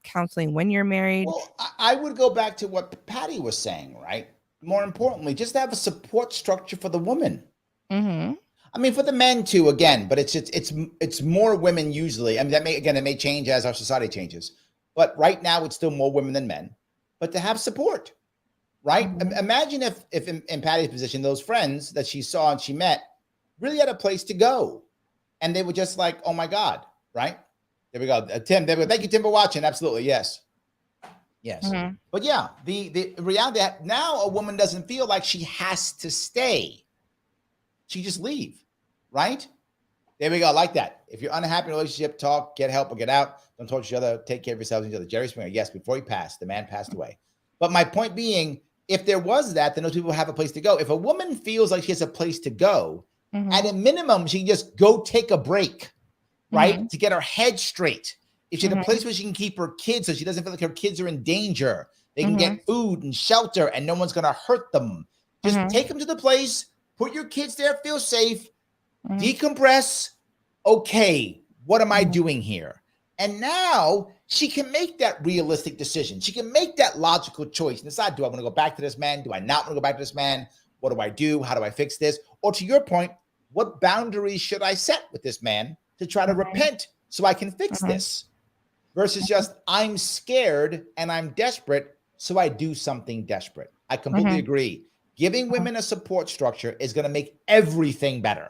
counseling when you're married. Well, I would go back to what Patty was saying, right? More importantly, just have a support structure for the woman. Hmm. I mean, for the men too, again, but it's more women usually. I mean, that may change as our society changes, but right now it's still more women than men. But to have support, right? Hmm. Imagine if in Patty's position, those friends that she saw and she met really had a place to go, and they were just like, oh my god, right? There we go, Tim. There we go. Thank you, Tim, for watching. Absolutely, yes. Yes. Mhm. But yeah, the reality that now a woman doesn't feel like she has to stay. She just leave, right? There we go. I like that. If you're unhappy in a relationship, talk, get help, or get out. Don't torture each other. Take care of yourselves and each other. Jerry Springer. Yes, before he passed, the man passed away. But my point being, if there was that, then those people have a place to go. If a woman feels like she has a place to go, at Mhm. a minimum, she can just go take a break, right? Mhm. To get her head straight. If she's in a place Mhm. where she can keep her kids so she doesn't feel like her kids are in danger, they can Mhm. get food and shelter and no one's going to hurt them. Just Mhm. take them to the place, put your kids there, feel safe, Mhm. decompress. Okay, what am I Mhm. doing here? And now she can make that realistic decision. She can make that logical choice and decide, do I want to go back to this man? Do I not want to go back to this man? What do I do? How do I fix this? Or to your point, what boundaries should I set with this man to try to Mhm. repent so I can fix Mhm. this? Versus just, I'm scared and I'm desperate, so I do something desperate. I completely Mhm. agree. Giving Mhm. women a support structure is going to make everything better,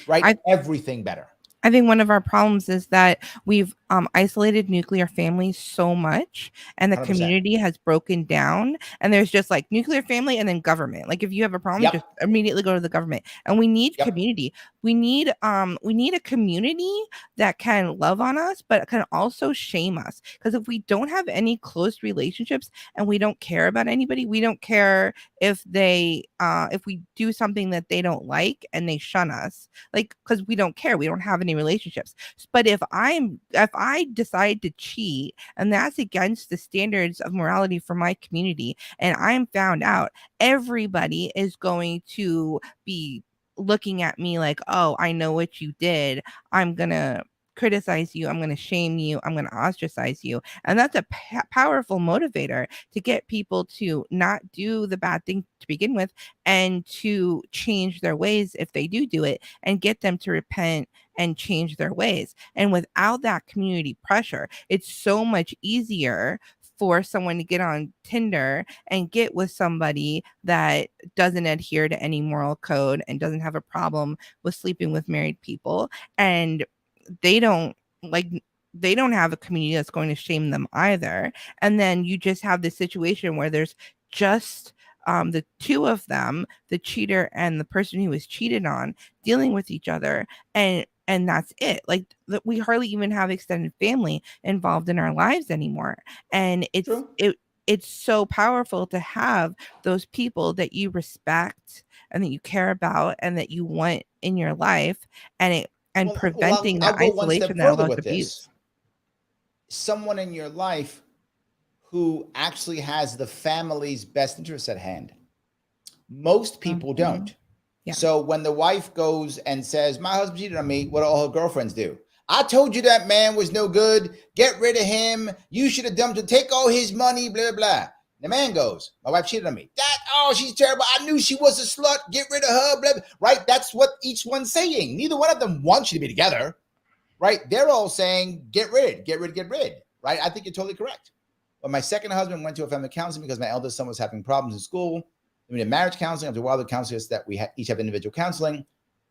right? I Everything better. I think one of our problems is that we've isolated nuclear families so much, and the 100%. community has broken down. And there's just like nuclear family and then government. Like if you have a problem, just Yep. immediately go to the government. And we need Yep. community. We need a community that can love on us, but can also shame us. Because if we don't have any close relationships and we don't care about anybody, we don't care if we do something that they don't like and they shun us, like because we don't care, we don't have any relationships. But if I decide to cheat and that's against the standards of morality for my community and I'm found out, everybody is going to be looking at me like, oh, I know what you did, I'm gonna criticize you, I'm going to shame you, I'm going to ostracize you. And that's a powerful motivator to get people to not do the bad thing to begin with and to change their ways if they do it, and get them to repent and change their ways. And without that community pressure, it's so much easier for someone to get on Tinder and get with somebody that doesn't adhere to any moral code and doesn't have a problem with sleeping with married people, and they don't like they don't have a community that's going to shame them either. And then you just have this situation where there's just the two of them, the cheater and the person who was cheated on, dealing with each other, and that's it. Like we hardly even have extended family involved in our lives anymore. And True. it's so powerful to have those people that you respect and that you care about and that you want in your life, and Well, preventing I'll that go one isolation step that further allows with this. abuse. Someone in your life who actually has the family's best interests at hand. Most people Mhm. don't. Yeah. So when the wife goes and says, my husband cheated on me, what do all her girlfriends do? I told you that man was no good. Get rid of him. You should have dumped him. Take all his money, blah, blah. The man goes, my wife cheated on me. She's terrible. I knew she was a slut. Get rid of her, blah, blah. Right? That's what each one's saying. Neither one of them wants you to be together, right? They're all saying, get rid, get rid, get rid, right? I think you're totally correct. But my second husband went to a family counseling because my eldest son was having problems in school. We did marriage counseling. After a while, the counselor said that we each have individual counseling.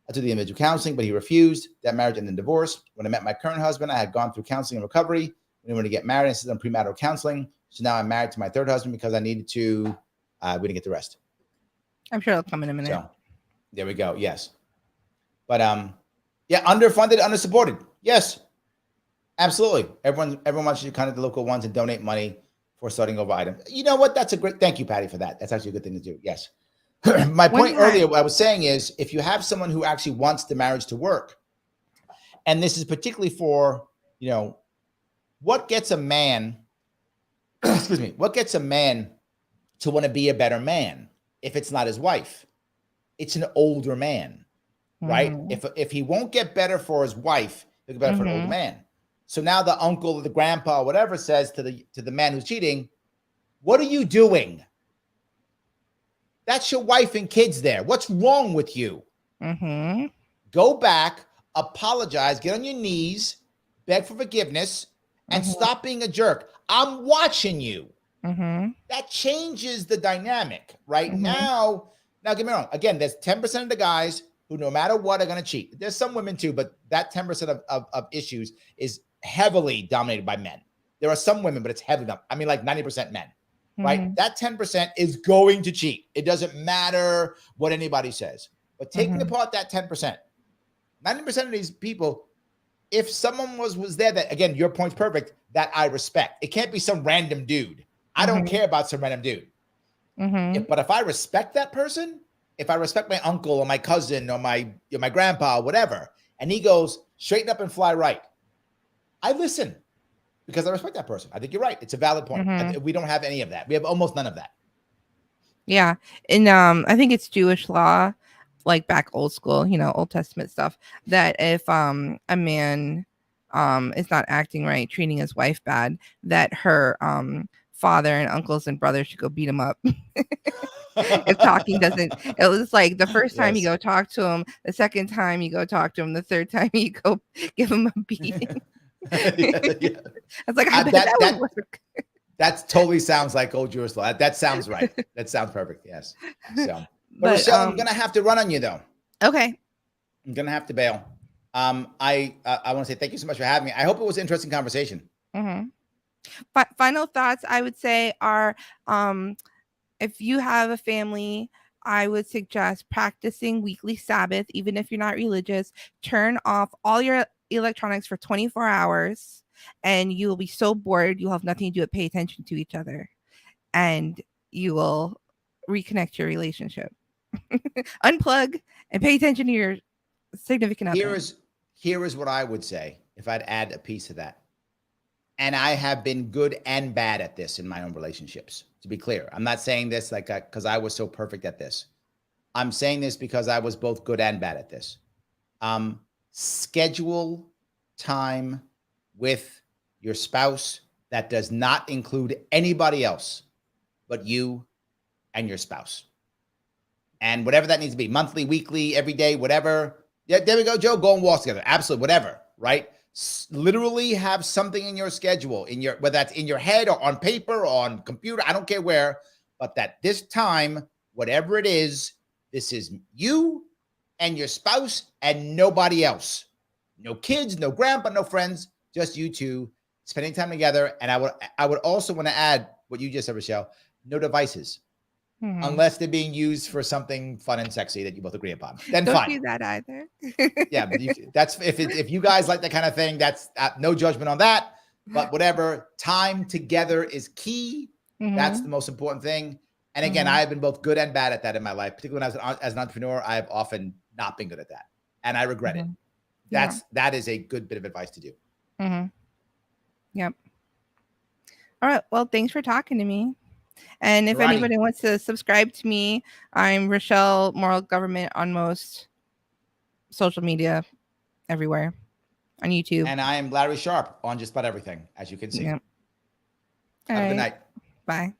I took the individual counseling, but he refused. That marriage ended in divorce. When I met my current husband, I had gone through counseling and recovery. We wanted to get married. I said on premarital counseling. So now I'm married to my third husband because I needed to. We didn't get the rest. I'm sure it'll come in a minute. So there we go. Yes, but yeah, underfunded, undersupported. Yes, absolutely. Everyone wants you to kind of the local ones and donate money for starting over items. You know what? That's a great. Thank you, Patty, for that. That's actually a good thing to do. Yes. My One point earlier, time. what I was saying is, if you have someone who actually wants the marriage to work, and this is particularly for, what gets a man, excuse me, what gets a man to want to be a better man if it's not his wife? It's an older man, right? Mhm. If he won't get better for his wife, he'll get better for an older Mhm. man. So now the uncle or the grandpa or whatever says to the man who's cheating, what are you doing? That's your wife and kids there. What's wrong with you? Mhm. Go back, apologize, get on your knees, beg for forgiveness, and Mhm. stop being a jerk. I'm watching you. Mhm. That changes the dynamic, right? Mhm. Now get me wrong. Again, there's 10% of the guys who, no matter what, are going to cheat. There's some women too, but that 10% of issues is heavily dominated by men. There are some women, but it's heavily not. I mean, like 90% men, right? Mm-hmm. That 10% is going to cheat. It doesn't matter what anybody says. But taking Mm-hmm. apart that 10%, 90% of these people, if someone was there that, again, your point's perfect, that I respect. It can't be some random dude. I don't Mm-hmm. care about some random dude. Mm-hmm. But if I respect that person, if I respect my uncle or my cousin or my grandpa or whatever, and he goes straighten up and fly right, I listen because I respect that person. I think you're right. It's a valid point. Mm-hmm. We don't have any of that. We have almost none of that. Yeah. And I think it's Jewish law, like back old school, Old Testament stuff, that if a man is not acting right, treating his wife bad, that her father and uncles and brothers should go beat him up. If talking doesn't, it was like the first time you Yes. go talk to him, the second time you go talk to him, the third time you go give him a beating. Yeah, yeah. I was like, I bet that That would that work. that totally sounds like old Jewish law. That sounds right. That sounds perfect. Yes. So, but But Richelle, I'm gonna have to run on you though. okay. I'm gonna have to bail. I want to say thank you so much for having me. I hope it was an interesting conversation. Mm-hmm. Final thoughts I would say are, if you have a family, I would suggest practicing weekly Sabbath, even if you're not religious. Turn off all your electronics for 24 hours, and you will be so bored you'll have nothing to do but pay attention to each other, and you will reconnect your relationship. Unplug and pay attention to your significant Here other. is here is what I would say if I'd add a piece of that. And I have been good and bad at this in my own relationships. To be clear, I'm not saying this like because I was so perfect at this. I'm saying this because I was both good and bad at this. Schedule time with your spouse that does not include anybody else but you and your spouse. And whatever that needs to be, monthly, weekly, every day, whatever. Yeah, there we go, Joe. Go and walk together. Absolutely, whatever, right? Literally have something in your schedule, whether that's in your head or on paper or on computer, I don't care where, but that this time, whatever it is, this is you and your spouse and nobody else. No kids, no grandpa, no friends, just you two spending time together. And I would also want to add what you just said, Richelle, no devices. Mhm. Unless they're being used for something fun and sexy that you both agree upon, then Don't fine. do that either. Yeah, but that's if you guys like that kind of thing, that's no judgment on that. But whatever, time together is key. That's the Mhm. most important thing. And again, I Mhm. have been both good and bad at that in my life. Particularly when I was as an entrepreneur, I have often not been good at that, and I regret it. Mhm. Yeah. That is a good bit of advice to do. Mhm. Yep. All right. Well, thanks for talking to me. And if Alrighty. anybody wants to subscribe to me, I'm Richelle Moral Government on most social media, everywhere, on YouTube. And I am Larry Sharpe on just about everything, as you can see. Yep. All Have a good right. night. Bye.